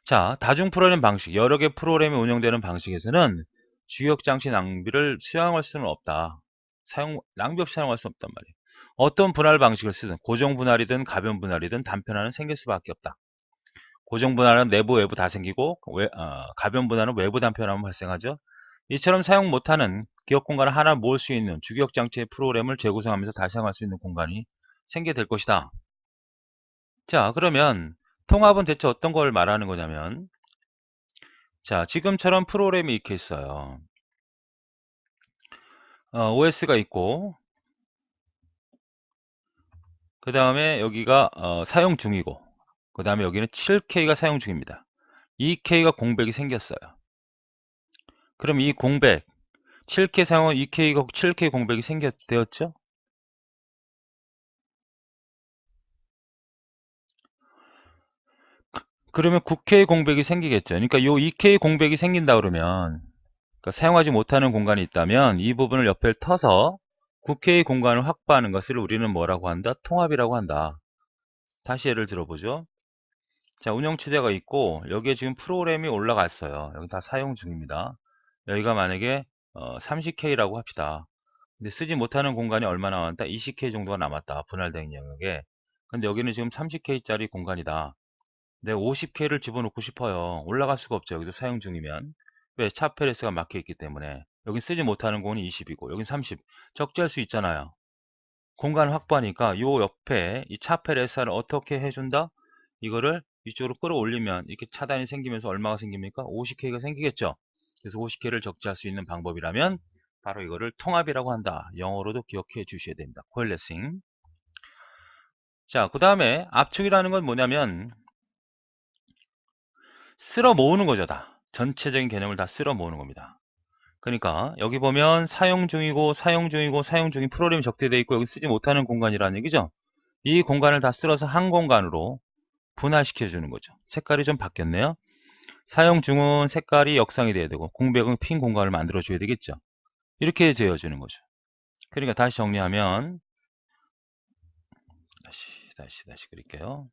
자, 다중 프로그램 방식, 여러 개 프로그램이 운영되는 방식에서는 주기억장치 낭비를 수용할 수는 없다. 낭비 없이 사용할 수 없단 말이에요. 어떤 분할 방식을 쓰든 고정 분할이든 가변 분할이든 단편화는 생길 수밖에 없다. 고정 분할은 내부 외부 다 생기고 가변 분할은 외부 단편화만 발생하죠. 이처럼 사용 못하는 기억 공간을 하나 모을 수 있는 주기억 장치의 프로그램을 재구성하면서 다시 사용할 수 있는 공간이 생기게 될 것이다. 자, 그러면 통합은 대체 어떤 걸 말하는 거냐면, 자, 지금처럼 프로그램이 이렇게 있어요. OS가 있고, 그 다음에 여기가 사용 중이고, 그 다음에 여기는 7K가 사용 중입니다. 2K가 공백이 생겼어요. 그럼 이 공백, 7K 사용은 2K가 7K 공백이 되었죠? 그러면 9K 공백이 생기겠죠. 그러니까 요 2K 공백이 생긴다 그러면 그러니까 사용하지 못하는 공간이 있다면 이 부분을 옆에 터서 9K 공간을 확보하는 것을 우리는 뭐라고 한다? 통합이라고 한다. 다시 예를 들어보죠. 자, 운영체제가 있고 여기에 지금 프로그램이 올라갔어요. 여기 다 사용 중입니다. 여기가 만약에 30K라고 합시다. 근데 쓰지 못하는 공간이 얼마 남았다? 20K 정도가 남았다. 분할된 영역에. 근데 여기는 지금 30K짜리 공간이다. 내가 50K를 집어넣고 싶어요. 올라갈 수가 없죠. 여기도 사용 중이면. 왜? 차페레스가 막혀 있기 때문에. 여긴 쓰지 못하는 공간이 20이고 여긴 30. 적재할 수 있잖아요. 공간 확보하니까 요 옆에 이 차페레스를 어떻게 해준다? 이거를 위쪽으로 끌어올리면 이렇게 차단이 생기면서 얼마가 생깁니까? 50K가 생기겠죠. 그래서 50K를 적재할 수 있는 방법이라면 바로 이거를 통합이라고 한다. 영어로도 기억해 주셔야 됩니다. 코일레싱. 자, 그 다음에 압축이라는 건 뭐냐면 쓸어 모으는 거죠. 다 전체적인 개념을 다 쓸어 모으는 겁니다. 그러니까 여기 보면 사용 중이고 사용 중이고 사용 중인 프로그램이 적재되어 있고 여기 쓰지 못하는 공간이라는 얘기죠. 이 공간을 다 쓸어서 한 공간으로 분할시켜 주는 거죠. 색깔이 좀 바뀌었네요. 사용 중은 색깔이 역상이 돼야 되고 공백은 핀 공간을 만들어 줘야 되겠죠. 이렇게 재어주는 거죠. 그러니까 다시 정리하면 다시 그릴게요.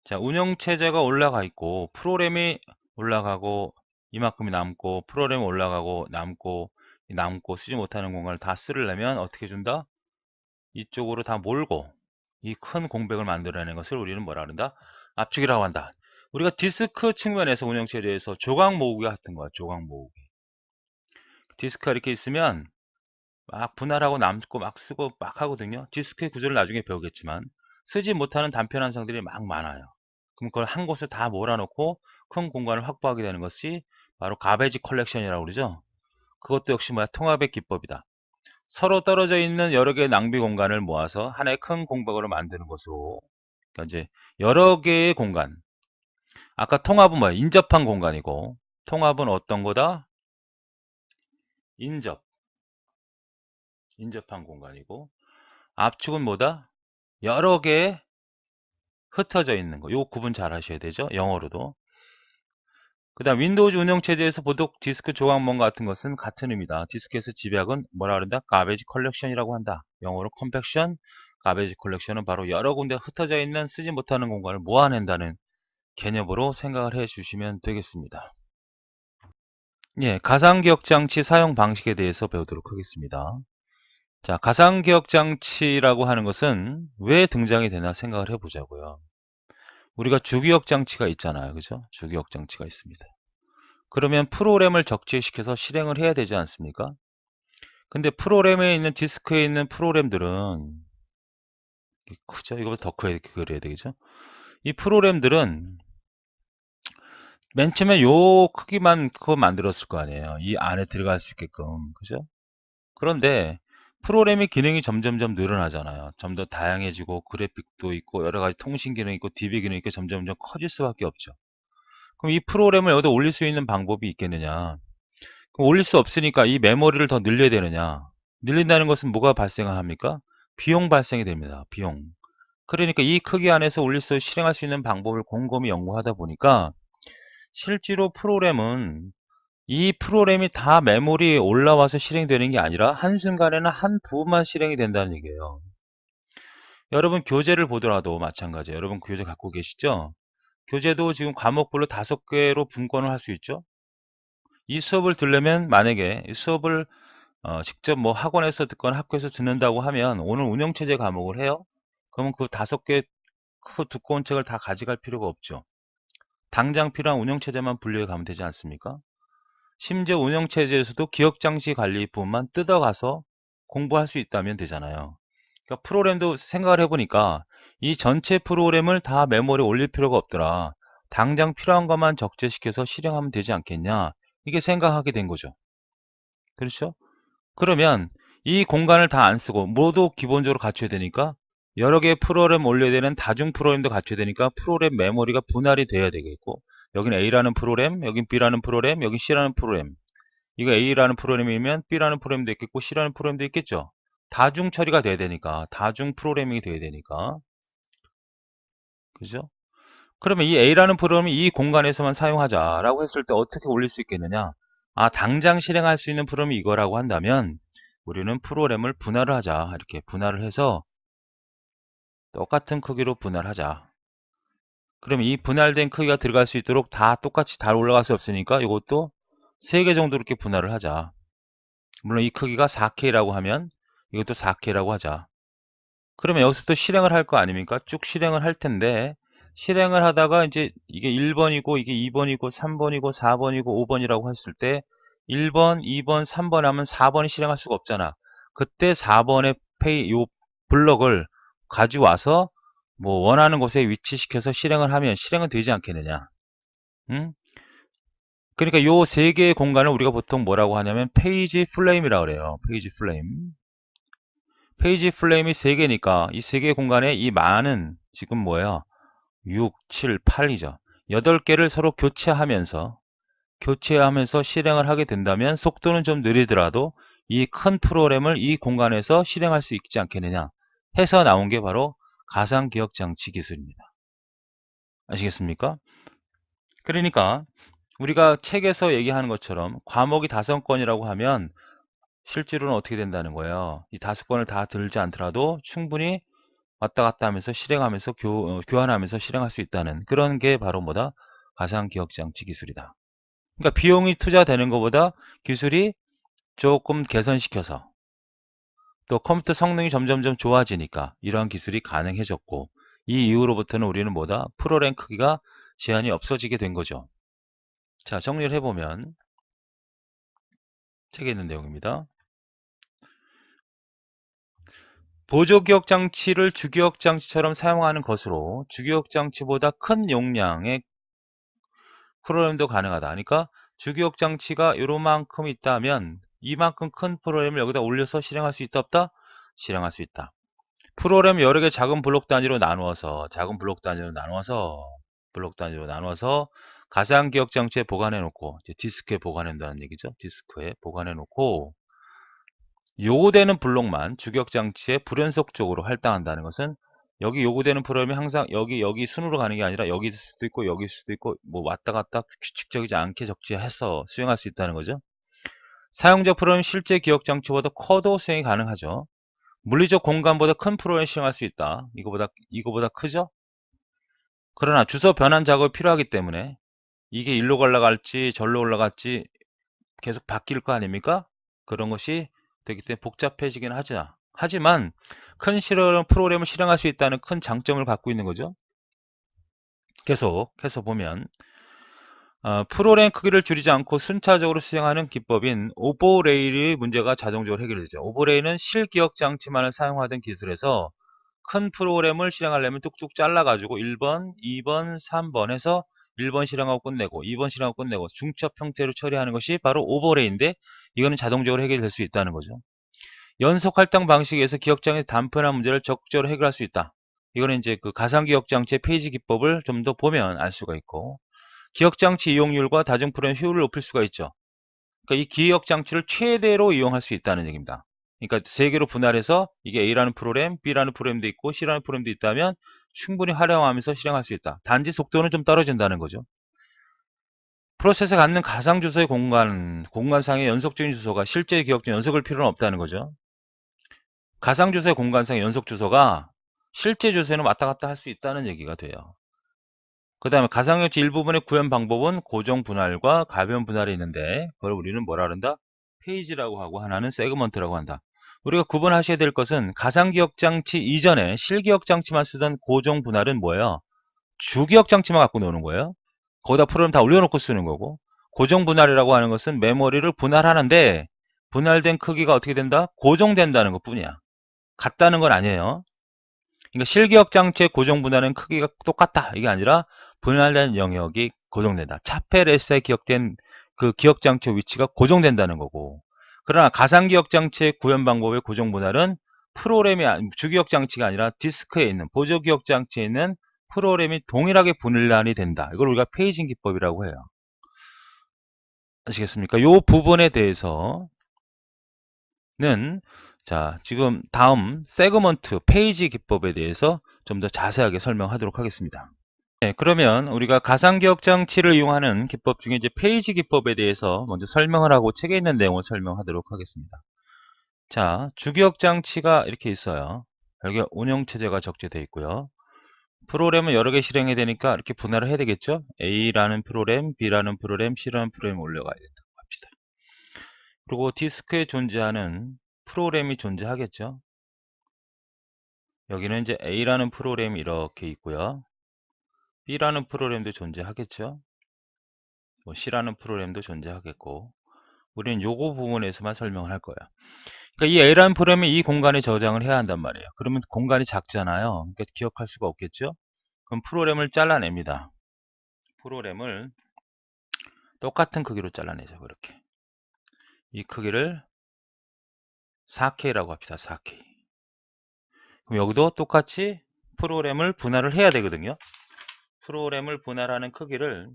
자, 운영체제가 올라가 있고 프로그램이 올라가고 이만큼이 남고 프로그램이 올라가고 남고 쓰지 못하는 공간을 다 쓰려면 어떻게 준다? 이쪽으로 다 몰고 이 큰 공백을 만들어내는 것을 우리는 뭐라 그런다? 압축이라고 한다. 우리가 디스크 측면에서 운영체제에서 조각 모으기 같은 거야. 조각 모으기. 디스크가 이렇게 있으면 막 분할하고 남고 막 쓰고 막 하거든요. 디스크의 구조를 나중에 배우겠지만 쓰지 못하는 단편 한상들이 막 많아요. 그럼 그걸 한 곳에 다 몰아놓고 큰 공간을 확보하게 되는 것이 바로 가베지 컬렉션이라고 그러죠. 그것도 역시 뭐야? 통합의 기법이다. 서로 떨어져 있는 여러 개의 낭비 공간을 모아서 하나의 큰 공백으로 만드는 것으로, 그러니까 이제 여러 개의 공간. 아까 통합은 뭐야? 인접한 공간이고, 통합은 어떤 거다? 인접한 공간이고, 압축은 뭐다? 여러 개의 흩어져 있는 거. 요 구분 잘 하셔야 되죠. 영어로도. 그 다음 윈도우즈 운영체제에서 보독 디스크 조각몽 같은 것은 같은 의미다. 디스크에서 집약은 뭐라 그런다? 가베지 컬렉션이라고 한다. 영어로 컴팩션, 가베지 컬렉션은 바로 여러 군데 흩어져 있는 쓰지 못하는 공간을 모아낸다는 개념으로 생각을 해 주시면 되겠습니다. 예, 가상기억장치 사용 방식에 대해서 배우도록 하겠습니다. 자, 가상기억장치라고 하는 것은 왜 등장이 되나 생각을 해보자고요. 우리가 주기억장치가 있잖아요. 그죠? 주기억장치가 있습니다. 그러면 프로그램을 적재시켜서 실행을 해야 되지 않습니까? 근데 프로그램에 있는 디스크에 있는 프로그램들은 크죠? 이거보다 더 크게 그려야 되겠죠? 이 프로그램들은 맨 처음에 요 크기만 그거 만들었을 거 아니에요. 이 안에 들어갈 수 있게끔. 그죠? 그런데 프로그램의 기능이 점점점 늘어나잖아요. 좀 더 다양해지고 그래픽도 있고 여러 가지 통신 기능이 있고 DB 기능이 있고 점점점 커질 수밖에 없죠. 그럼 이 프로그램을 여기다 올릴 수 있는 방법이 있겠느냐? 그럼 올릴 수 없으니까 이 메모리를 더 늘려야 되느냐? 늘린다는 것은 뭐가 발생합니까? 비용 발생이 됩니다. 비용. 그러니까 이 크기 안에서 실행할 수 있는 방법을 곰곰이 연구하다 보니까 실제로 프로그램은 이 프로그램이 다 메모리에 올라와서 실행되는 게 아니라 한순간에는 한 부분만 실행이 된다는 얘기예요. 여러분 교재를 보더라도 마찬가지예요. 여러분 교재 갖고 계시죠? 교재도 지금 과목별로 5개로 분권을 할 수 있죠? 이 수업을 들려면 만약에 이 수업을 직접 뭐 학원에서 듣거나 학교에서 듣는다고 하면 오늘 운영체제 과목을 해요? 그러면 그 5개 그 두꺼운 책을 다 가져갈 필요가 없죠. 당장 필요한 운영체제만 분류해 가면 되지 않습니까? 심지어 운영체제에서도 기억장치 관리 부분만 뜯어가서 공부할 수 있다면 되잖아요. 그러니까 프로그램도 생각을 해보니까 이 전체 프로그램을 다 메모리에 올릴 필요가 없더라. 당장 필요한 것만 적재시켜서 실행하면 되지 않겠냐. 이게 생각하게 된 거죠. 그렇죠? 그러면 이 공간을 다 안 쓰고 모두 기본적으로 갖춰야 되니까 여러 개의 프로그램 올려야 되는 다중 프로그램도 갖춰야 되니까 프로그램 메모리가 분할이 돼야 되겠고 여기는 A라는 프로그램, 여긴 B라는 프로그램, 여긴 C라는 프로그램. 이거 A라는 프로그램이면 B라는 프로그램도 있겠고 C라는 프로그램도 있겠죠. 다중 처리가 돼야 되니까 다중 프로그래밍이 돼야 되니까 그죠? 그러면 이 A라는 프로그램이 이 공간에서만 사용하자라고 했을 때 어떻게 올릴 수 있겠느냐? 아, 당장 실행할 수 있는 프로그램이 이거라고 한다면 우리는 프로그램을 분할을 하자. 이렇게 분할을 해서 똑같은 크기로 분할하자. 그럼 이 분할된 크기가 들어갈 수 있도록 다 똑같이 다 올라갈 수 없으니까 이것도 3개 정도 이렇게 분할을 하자. 물론 이 크기가 4K라고 하면 이것도 4K라고 하자. 그러면 여기서부터 실행을 할 거 아닙니까? 쭉 실행을 할 텐데 실행을 하다가 이제 이게 1번이고 이게 2번이고 3번이고 4번이고 5번이라고 했을 때 1번, 2번, 3번 하면 4번이 실행할 수가 없잖아. 그때 4번의 요 블럭을 가져와서 뭐 원하는 곳에 위치시켜서 실행을 하면 실행은 되지 않겠느냐. 응? 그러니까 요 세 개의 공간을 우리가 보통 뭐라고 하냐면 페이지 플레임이라고 그래요. 페이지 플레임. 페이지 플레임이 3개니까 이 3개 공간에 이 많은 지금 뭐예요? 6, 7, 8이죠. 8개를 서로 교체하면서 실행을 하게 된다면 속도는 좀 느리더라도 이 큰 프로그램을 이 공간에서 실행할 수 있지 않겠느냐. 해서 나온 게 바로 가상기억장치 기술입니다. 아시겠습니까? 그러니까 우리가 책에서 얘기하는 것처럼 과목이 5건이라고 하면 실제로는 어떻게 된다는 거예요. 이 5건을 다 들지 않더라도 충분히 왔다 갔다 하면서 실행하면서 교환하면서 실행할 수 있다는 그런 게 바로 뭐다? 가상기억장치 기술이다. 그러니까 비용이 투자되는 것보다 기술이 조금 개선시켜서 또 컴퓨터 성능이 점점점 좋아지니까 이러한 기술이 가능해졌고 이 이후로부터는 우리는 뭐다? 프로램 크기가 제한이 없어지게 된 거죠. 자, 정리를 해보면 책에 있는 내용입니다. 보조기억 장치를 주기억 장치처럼 사용하는 것으로 주기억 장치보다 큰 용량의 프로그램도 가능하다. 그러니까 주기억 장치가 요만큼 있다면 이만큼 큰 프로그램을 여기다 올려서 실행할 수 있다 없다? 실행할 수 있다. 프로그램 여러 개 작은 블록 단위로 나누어서 블록 단위로 나누어서 가상 기억 장치에 보관해 놓고 디스크에 보관해 놓는다는 얘기죠. 디스크에 보관해 놓고 요구되는 블록만 주기억 장치에 불연속적으로 할당한다는 것은 여기 요구되는 프로그램이 항상 여기 순으로 가는 게 아니라 여기 있을 수도 있고 여기 있을 수도 있고 뭐 왔다 갔다 규칙적이지 않게 적재해서 수행할 수 있다는 거죠. 사용자 프로그램 실제 기억 장치보다 커도 수행이 가능하죠. 물리적 공간보다 큰 프로그램을 실행할 수 있다. 이거보다 크죠? 그러나 주소 변환 작업이 필요하기 때문에 이게 일로 올라갈지 절로 올라갈지 계속 바뀔 거 아닙니까? 그런 것이 되기 때문에 복잡해지긴 하지만 큰 프로그램을 실행할 수 있다는 큰 장점을 갖고 있는 거죠. 계속 해서 보면 프로그램 크기를 줄이지 않고 순차적으로 수행하는 기법인 오버레이의 문제가 자동적으로 해결되죠. 오버레이는 실기억 장치만을 사용하던 기술에서 큰 프로그램을 실행하려면 뚝뚝 잘라가지고 1번, 2번, 3번 해서 1번 실행하고 끝내고 2번 실행하고 끝내고 중첩 형태로 처리하는 것이 바로 오버레이인데 이거는 자동적으로 해결될 수 있다는 거죠. 연속 할당 방식에서 기억장의 단편화 문제를 적극적으로 해결할 수 있다. 이거는 이제 그 가상기억장치의 페이지 기법을 좀 더 보면 알 수가 있고 기억장치 이용률과 다중 프로그램 효율을 높일 수가 있죠. 그러니까 이 기억장치를 최대로 이용할 수 있다는 얘기입니다. 그러니까 세 개로 분할해서 이게 A라는 프로그램, B라는 프로그램도 있고 C라는 프로그램도 있다면 충분히 활용하면서 실행할 수 있다. 단지 속도는 좀 떨어진다는 거죠. 프로세스가 갖는 가상 주소의 공간상의 연속적인 주소가 실제 기억과 연속일 필요는 없다는 거죠. 가상 주소의 공간상의 연속 주소가 실제 주소에는 왔다 갔다 할 수 있다는 얘기가 돼요. 그 다음에 가상역치 일부분의 구현 방법은 고정 분할과 가변 분할이 있는데 그걸 우리는 뭐라 그런다? 페이지라고 하고 하나는 세그먼트라고 한다. 우리가 구분하셔야 될 것은 가상기억장치 이전에 실기억장치만 쓰던 고정 분할은 뭐예요? 주기억장치만 갖고 노는 거예요. 거기다 프로그램 다 올려놓고 쓰는 거고 고정 분할이라고 하는 것은 메모리를 분할하는데 분할된 크기가 어떻게 된다? 고정된다는 것 뿐이야. 같다는 건 아니에요. 그러니까 실기억 장치의 고정 분할은 크기가 똑같다. 이게 아니라 분할된 영역이 고정된다. 차펠S에 기억된 그 기억 장치 위치가 고정된다는 거고. 그러나 가상 기억 장치의 구현 방법의 고정 분할은 프로그램이 주기억 장치가 아니라 디스크에 있는 보조 기억 장치에 있는 프로그램이 동일하게 분할이 된다. 이걸 우리가 페이징 기법이라고 해요. 아시겠습니까? 이 부분에 대해서는 자, 지금 다음 세그먼트 페이지 기법에 대해서 좀 더 자세하게 설명하도록 하겠습니다. 네, 그러면 우리가 가상기억 장치를 이용하는 기법 중에 이제 페이지 기법에 대해서 먼저 설명을 하고 책에 있는 내용을 설명하도록 하겠습니다. 자, 주기억 장치가 이렇게 있어요. 여기 운영체제가 적재되어 있고요. 프로그램을 여러 개 실행해야 되니까 이렇게 분할을 해야 되겠죠? A라는 프로그램, B라는 프로그램, C라는 프로그램을 올려가야 된다고 합시다. 그리고 디스크에 존재하는 프로그램이 존재하겠죠? 여기는 이제 A라는 프로그램이 이렇게 있고요. B라는 프로그램도 존재하겠죠. 뭐 C라는 프로그램도 존재하겠고 우리는 요거 부분에서만 설명을 할 거야. 그러니까 이 A라는 프로그램이 이 공간에 저장을 해야 한단 말이에요. 그러면 공간이 작잖아요. 그러니까 기억할 수가 없겠죠. 그럼 프로그램을 잘라냅니다. 프로그램을 똑같은 크기로 잘라내죠. 그렇게 이 크기를 4K라고 합시다. 4K. 그럼 여기도 똑같이 프로그램을 분할을 해야 되거든요. 프로그램을 분할하는 크기를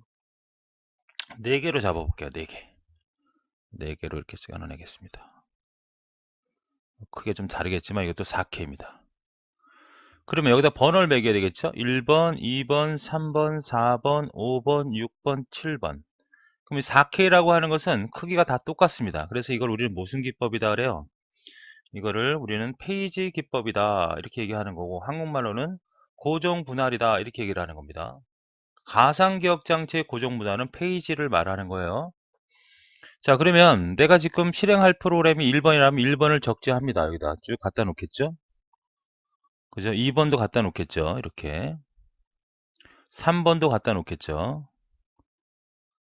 4개로 잡아볼게요. 4개. 4개로 이렇게 찍어내겠습니다. 크게 좀 다르겠지만 이것도 4K입니다. 그러면 여기다 번호를 매겨야 되겠죠? 1번, 2번, 3번, 4번, 5번, 6번, 7번. 그럼 이 4K라고 하는 것은 크기가 다 똑같습니다. 그래서 이걸 우리는 무슨 기법이다 그래요? 이거를 우리는 페이지 기법이다 이렇게 얘기하는 거고, 한국말로는 고정 분할이다 이렇게 얘기를 하는 겁니다. 가상기억 장치의 고정 분할은 페이지를 말하는 거예요. 자, 그러면 내가 지금 실행할 프로그램이 1번이라면 1번을 적재합니다. 여기다 쭉 갖다 놓겠죠? 그죠? 2번도 갖다 놓겠죠? 이렇게. 3번도 갖다 놓겠죠?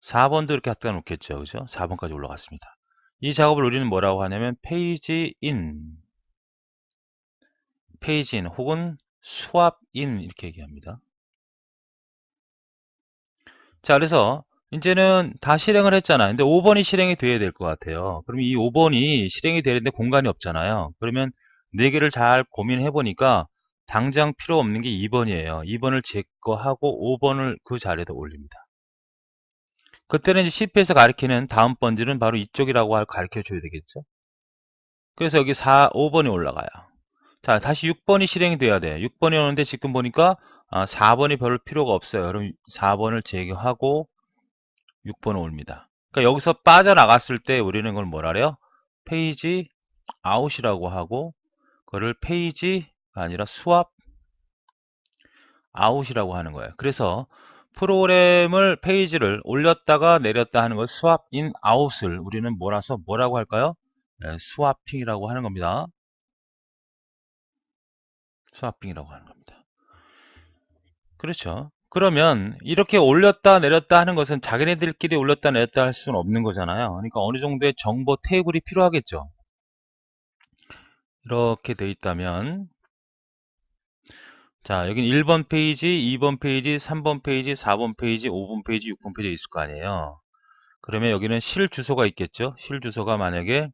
4번도 이렇게 갖다 놓겠죠? 그죠? 4번까지 올라갔습니다. 이 작업을 우리는 뭐라고 하냐면 페이지인 혹은 스왑인 이렇게 얘기합니다. 자, 그래서 이제는 다 실행을 했잖아. 근데 5번이 실행이 돼야 될 것 같아요. 그럼 이 5번이 실행이 되는데 공간이 없잖아요. 그러면 4개를 잘 고민해 보니까 당장 필요 없는 게 2번이에요. 2번을 제거하고 5번을 그 자리에다 올립니다. 그때는 이제 CP에서 가리키는 다음 번지는 바로 이쪽이라고 가르쳐 줘야 되겠죠. 그래서 여기 5번이 올라가요. 자, 다시 6번이 실행이 돼야 돼. 6번이 오는데 지금 보니까 4번이 별 필요가 없어요. 그럼 4번을 제거하고 6번을 옵니다. 그러니까 여기서 빠져나갔을 때 우리는 그걸 뭐라 그래요? 페이지 아웃이라고 하고, 그거를 페이지가 아니라 스왑 아웃이라고 하는 거예요. 그래서 프로그램을 페이지를 올렸다가 내렸다 하는 걸 스왑 인 아웃을 우리는 몰아서 뭐라고 할까요? 네, 스와핑이라고 하는 겁니다. 스와핑이라고 하는 겁니다. 그렇죠. 그러면 이렇게 올렸다 내렸다 하는 것은 자기네들끼리 올렸다 내렸다 할 수는 없는 거잖아요. 그러니까 어느 정도의 정보 테이블이 필요하겠죠. 이렇게 돼 있다면, 자, 여긴 1번 페이지, 2번 페이지, 3번 페이지, 4번 페이지, 5번 페이지, 6번 페이지 있을 거 아니에요. 그러면 여기는 실 주소가 있겠죠. 실 주소가 만약에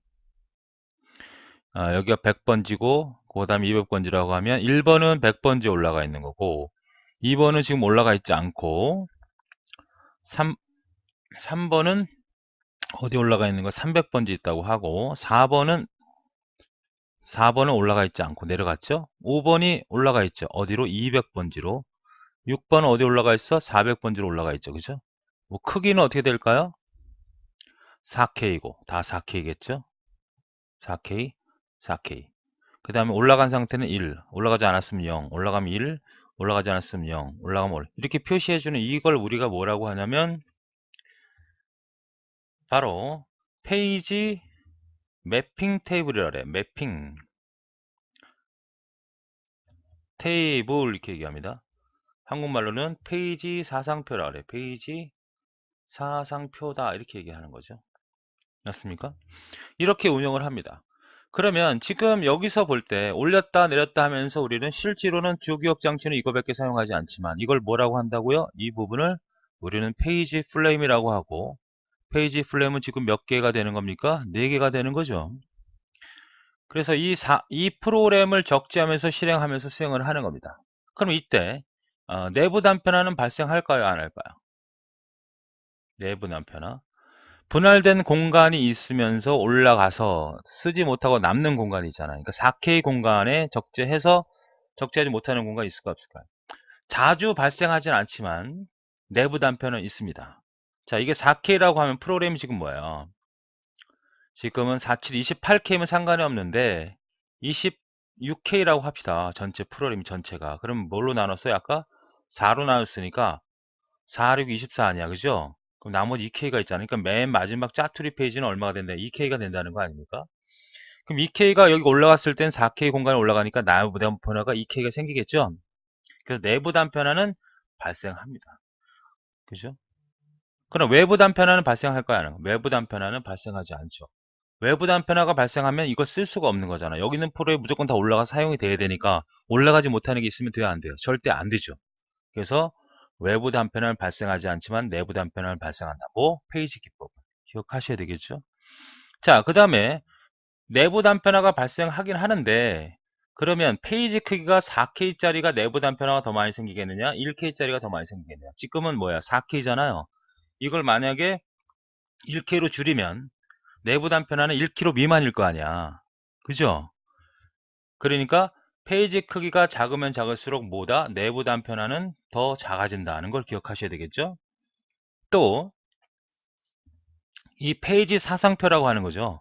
여기가 100번지고 그 다음에 200번지라고 하면 1번은 100번지에 올라가 있는 거고, 2번은 지금 올라가 있지 않고, 3번은 어디 올라가 있는 거 300번지 있다고 하고, 4번은 올라가 있지 않고 내려갔죠. 5번이 올라가 있죠. 어디로? 200번지로. 6번은 어디 올라가 있어? 400번지로 올라가 있죠. 그죠? 뭐 크기는 어떻게 될까요? 4K고 다 4K겠죠? 4K, 4K. 그 다음에 올라간 상태는 1, 올라가지 않았으면 0, 올라가면 1, 올라가지 않았으면 0, 올라가면 1. 이렇게 표시해주는 이걸 우리가 뭐라고 하냐면 바로 페이지 매핑 테이블이라 그래. 매핑 테이블 이렇게 얘기합니다. 한국말로는 페이지 사상표라 그래. 페이지 사상표다 이렇게 얘기하는 거죠. 맞습니까? 이렇게 운영을 합니다. 그러면 지금 여기서 볼 때 올렸다 내렸다 하면서 우리는 실제로는 주기억 장치는 이거밖에 사용하지 않지만 이걸 뭐라고 한다고요? 이 부분을 우리는 페이지 플레임이라고 하고, 페이지 플레임은 지금 몇 개가 되는 겁니까? 4개가 되는 거죠. 그래서 이 프로그램을 적재하면서 실행하면서 수행을 하는 겁니다. 그럼 이때 내부 단편화는 발생할까요? 안 할까요? 내부 단편화. 분할된 공간이 있으면서 올라가서 쓰지 못하고 남는 공간이 있잖아요. 그러니까 4K 공간에 적재하지 못하는 공간이 있을까 없을까요? 자주 발생하진 않지만 내부 단편은 있습니다. 자, 이게 4K라고 하면 프로그램이 지금 뭐예요? 지금은 47, 28K면 상관이 없는데 26K라고 합시다. 전체 프로그램 전체가. 그럼 뭘로 나눴어요? 아까 4로 나눴으니까 4, 6, 24 아니야. 그죠? 그럼 나머지 2K가 있잖아요. 그러니까 맨 마지막 짜투리 페이지는 얼마가 된다? 2K가 된다는 거 아닙니까? 그럼 2K가 여기 올라갔을 땐 4K 공간에 올라가니까 내부 단편화가 2K가 생기겠죠? 그래서 내부 단편화는 발생합니다. 그죠? 그럼 외부 단편화는 발생할까요? 안 할까요? 외부 단편화는 발생하지 않죠. 외부 단편화가 발생하면 이걸 쓸 수가 없는 거잖아. 여기 있는 프로에 무조건 다 올라가 사용이 돼야 되니까 올라가지 못하는 게 있으면 돼요, 안 돼요? 절대 안 되죠. 그래서 외부 단편화는 발생하지 않지만 내부 단편화는 발생한다. 뭐? 페이지 기법. 기억하셔야 되겠죠? 자, 그 다음에 내부 단편화가 발생하긴 하는데, 그러면 페이지 크기가 4K짜리가 내부 단편화가 더 많이 생기겠느냐? 1K짜리가 더 많이 생기겠느냐? 지금은 뭐야? 4K잖아요. 이걸 만약에 1K로 줄이면 내부 단편화는 1km 미만일 거 아니야. 그죠? 그러니까 페이지 크기가 작으면 작을수록 뭐다? 내부 단편화는 더 작아진다는 걸 기억하셔야 되겠죠? 또 이 페이지 사상표라고 하는 거죠.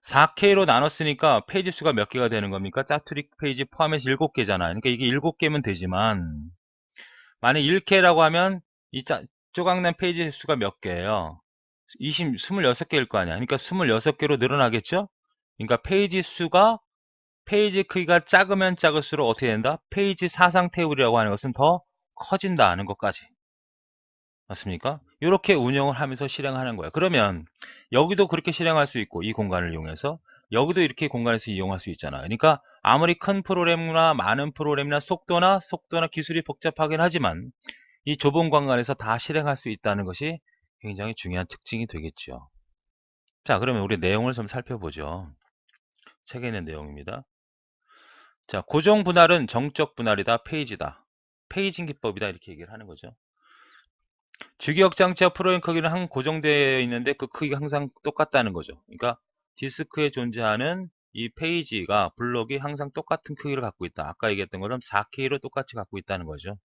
4K로 나눴으니까 페이지 수가 몇 개가 되는 겁니까? 짜투리 페이지 포함해서 7개잖아요. 그러니까 이게 7개면 되지만 만약 1K라고 하면 이 조각난 페이지 수가 몇 개예요? 26개일 거 아니야. 그러니까 26개로 늘어나겠죠? 그러니까 페이지 수가 페이지 크기가 작으면 작을수록 어떻게 된다? 페이지 사상 테이블이라고 하는 것은 더 커진다는 것까지. 맞습니까? 이렇게 운영을 하면서 실행하는 거예요. 그러면 여기도 그렇게 실행할 수 있고 이 공간을 이용해서 여기도 이렇게 공간에서 이용할 수 있잖아요. 그러니까 아무리 큰 프로그램이나 많은 프로그램이나 속도나 기술이 복잡하긴 하지만 이 좁은 공간에서 다 실행할 수 있다는 것이 굉장히 중요한 특징이 되겠죠. 자, 그러면 우리 내용을 좀 살펴보죠. 책에 있는 내용입니다. 자, 고정 분할은 정적 분할이다, 페이지다. 페이징 기법이다 이렇게 얘기를 하는 거죠. 주기억 장치와 프로그램 크기는 한 고정되어 있는데 그 크기가 항상 똑같다는 거죠. 그러니까 디스크에 존재하는 이 페이지가 블록이 항상 똑같은 크기를 갖고 있다. 아까 얘기했던 것처럼 4K로 똑같이 갖고 있다는 거죠.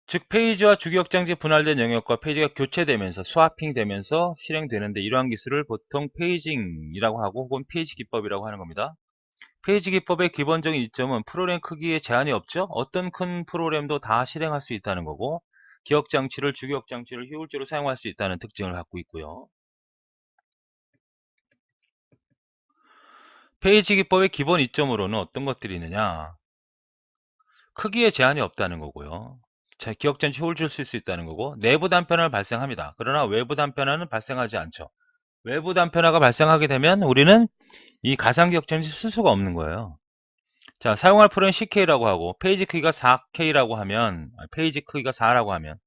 즉 페이지와 주기억 장치 분할된 영역과 페이지가 교체되면서 스와핑 되면서 실행되는데 이러한 기술을 보통 페이징이라고 하고 혹은 페이지 기법이라고 하는 겁니다. 페이지 기법의 기본적인 이점은 프로그램 크기에 제한이 없죠. 어떤 큰 프로그램도 다 실행할 수 있다는 거고 기억 장치를 주기억 장치를 효율적으로 사용할 수 있다는 특징을 갖고 있고요. 페이지 기법의 기본 이점으로는 어떤 것들이 있느냐? 크기에 제한이 없다는 거고요. 자, 기억 장치 효율적으로 쓸 수 있다는 거고 내부 단편화를 발생합니다. 그러나 외부 단편화는 발생하지 않죠. 외부 단편화가 발생하게 되면 우리는 이 가상 기억 장치 쓸 수가 없는 거예요. 자, 사용할 프로그램 CK라고 하고 페이지 크기가 4K라고 하면 페이지 크기가 4라고 하면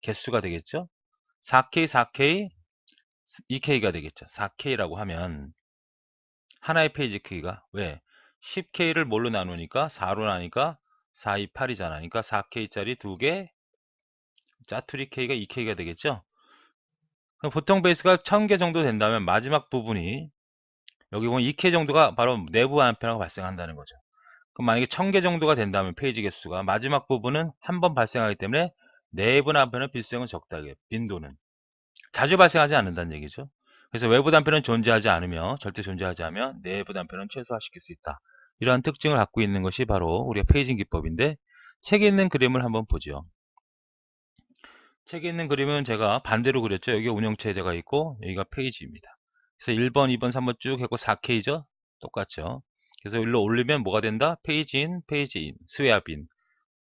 개수가 되겠죠. 4K, 4K, 2K가 되겠죠. 4K라고 하면 하나의 페이지 크기가 왜? 10K를 뭘로 나누니까 4로 나니까 4, 2, 8이잖아. 그러니까 4K짜리 2개, 짜투리 K가 2K가 되겠죠. 그럼 보통 베이스가 1000개 정도 된다면 마지막 부분이 여기 보면 2K 정도가 바로 내부 안편화가 발생한다는 거죠. 그럼 만약에 1000개 정도가 된다면 페이지 개수가 마지막 부분은 한 번 발생하기 때문에 내부 단편의 필수성은 적다. 빈도는 자주 발생하지 않는다는 얘기죠. 그래서 외부 단편은 존재하지 않으며 절대 존재하지 않으며 내부 단편은 최소화시킬 수 있다. 이러한 특징을 갖고 있는 것이 바로 우리가 페이징 기법인데 책에 있는 그림을 한번 보죠. 책에 있는 그림은 제가 반대로 그렸죠. 여기 운영체제가 있고 여기가 페이지입니다. 그래서 1번, 2번, 3번 쭉 했고 4K죠. 똑같죠. 그래서 일로 올리면 뭐가 된다? 페이지 인, 페이지 인, 스왑 인.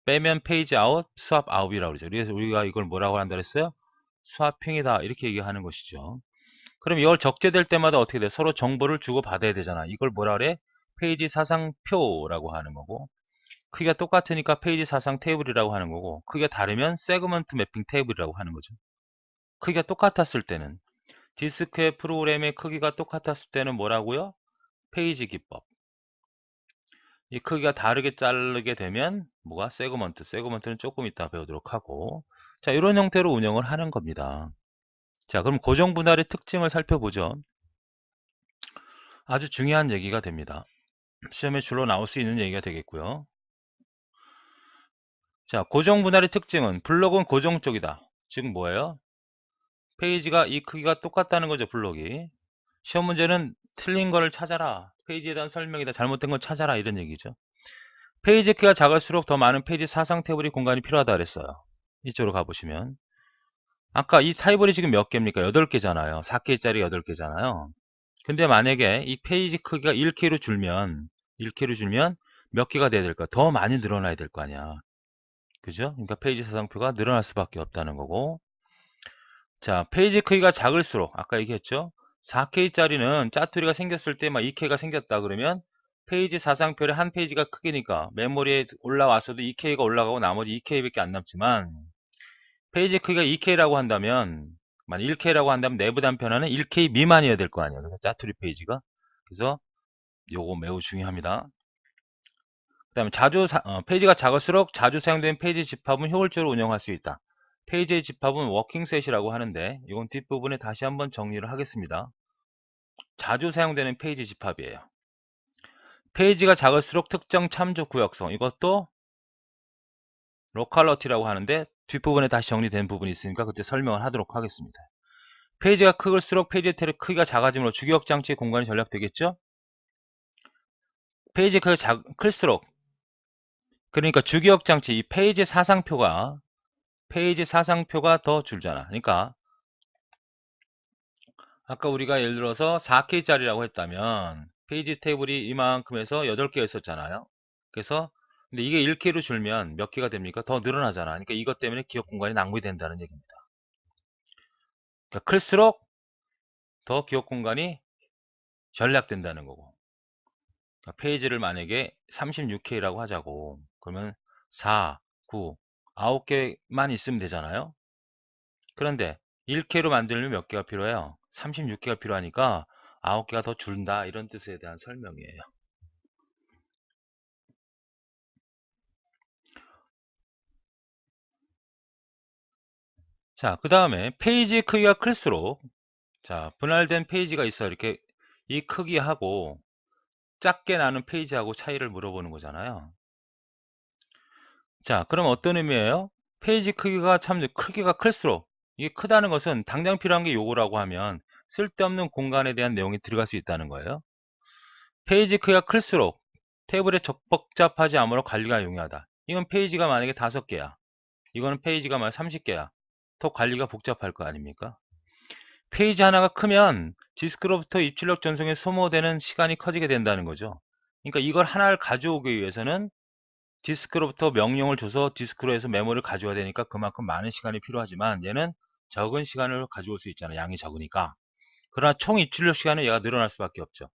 빼면 페이지 아웃, 스왑 아웃이라고 그러죠. 그래서 우리가 이걸 뭐라고 한다 그랬어요? 스와핑이다 이렇게 얘기하는 것이죠. 그럼 이걸 적재될 때마다 어떻게 돼? 서로 정보를 주고받아야 되잖아. 이걸 뭐라 그래? 페이지 사상표라고 하는 거고 크기가 똑같으니까 페이지 사상 테이블이라고 하는 거고 크기가 다르면 세그먼트 매핑 테이블이라고 하는 거죠. 크기가 똑같았을 때는 디스크의 프로그램의 크기가 똑같았을 때는 뭐라고요? 페이지 기법. 이 크기가 다르게 자르게 되면 뭐가 세그먼트는 조금 이따 배우도록 하고 자 이런 형태로 운영을 하는 겁니다. 자 그럼 고정 분할의 특징을 살펴보죠. 아주 중요한 얘기가 됩니다. 시험에 줄로 나올 수 있는 얘기가 되겠고요. 자 고정 분할의 특징은 블록은 고정 쪽이다. 즉 뭐예요? 페이지가 이 크기가 똑같다는 거죠. 블록이. 시험 문제는 틀린 거를 찾아라. 페이지에 대한 설명이다. 잘못된 걸 찾아라. 이런 얘기죠. 페이지 크기가 작을수록 더 많은 페이지 사상 테이블이 공간이 필요하다 그랬어요. 이쪽으로 가보시면 아까 이 타이블이 지금 몇 개입니까? 8개잖아요. 4K짜리 8개잖아요. 근데 만약에 이 페이지 크기가 1K로 줄면 몇 개가 돼야 될까? 더 많이 늘어나야 될 거 아니야. 그죠? 그러니까 페이지 사상표가 늘어날 수밖에 없다는 거고 자 페이지 크기가 작을수록 아까 얘기했죠? 4K짜리는 짜투리가 생겼을 때 막 2K가 생겼다 그러면 페이지 사상표의 한 페이지가 크기니까 메모리에 올라와서도 2K가 올라가고 나머지 2K밖에 안 남지만 페이지 크기가 2K라고 한다면 만약 1K라고 한다면 내부 단편화는 1K 미만이어야 될 거 아니에요. 그래서 짜투리 페이지가 그래서 요거 매우 중요합니다. 그 다음에 페이지가 작을수록 자주 사용되는 페이지 집합은 효율적으로 운영할 수 있다. 페이지의 집합은 워킹셋이라고 하는데 이건 뒷부분에 다시 한번 정리를 하겠습니다. 자주 사용되는 페이지 집합이에요. 페이지가 작을수록 특정 참조 구역성, 이것도 로컬러티라고 하는데 뒷부분에 다시 정리된 부분이 있으니까 그때 설명을 하도록 하겠습니다. 페이지가 클수록 페이지 테일 크기가 작아지므로 주기억 장치의 공간이 전락되겠죠? 페이지 크기가 클수록, 그러니까 주기억 장치 이 페이지 사상표가 더 줄잖아. 그러니까 아까 우리가 예를 들어서 4K짜리라고 했다면 페이지 테이블이 이만큼에서 8개 있었잖아요. 그래서 근데 이게 1K로 줄면 몇 개가 됩니까? 더 늘어나잖아. 그러니까 이것 때문에 기억 공간이 낭비된다는 얘기입니다. 그러니까 클수록 더 기억 공간이 전략된다는 거고. 그러니까 페이지를 만약에 36K라고 하자고. 그러면 4, 9, 9개만 있으면 되잖아요. 그런데 1K로 만들려면 몇 개가 필요해요? 36개가 필요하니까 9개가 더 줄다, 이런 뜻에 대한 설명이에요. 자, 그 다음에 페이지 크기가 클수록, 자, 분할된 페이지가 있어. 이렇게 이 크기하고 작게 나는 페이지하고 차이를 물어보는 거잖아요. 자, 그럼 어떤 의미예요? 페이지 크기가 클수록, 이게 크다는 것은 당장 필요한 게 요거라고 하면 쓸데없는 공간에 대한 내용이 들어갈 수 있다는 거예요. 페이지 크기가 클수록 테이블에 복잡하지 않으므로 관리가 용이하다. 이건 페이지가 만약에 5개야. 이거는 페이지가 만약 30개야. 더 관리가 복잡할 거 아닙니까? 페이지 하나가 크면 디스크로부터 입출력 전송에 소모되는 시간이 커지게 된다는 거죠. 그러니까 이걸 하나를 가져오기 위해서는 디스크로부터 명령을 줘서 디스크로 해서 메모를 가져와야 되니까 그만큼 많은 시간이 필요하지만 얘는 적은 시간을 가져올 수 있잖아. 양이 적으니까. 그러나 총 입출력 시간은 얘가 늘어날 수밖에 없죠.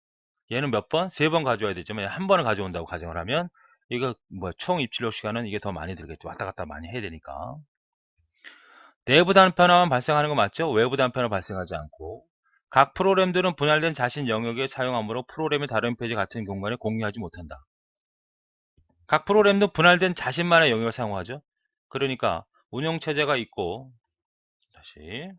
얘는 몇 번? 3번 가져와야 되지만 한 번을 가져온다고 가정을 하면 이거 뭐 총 입출력 시간은 이게 더 많이 들겠죠. 왔다 갔다 많이 해야 되니까. 내부 단편화만 발생하는 거 맞죠? 외부 단편화 발생하지 않고. 각 프로그램들은 분할된 자신 영역에 사용하므로 프로그램의 다른 페이지 같은 공간에 공유하지 못한다. 각 프로그램도 분할된 자신만의 영역을 사용하죠. 그러니까 운영체제가 있고, 다시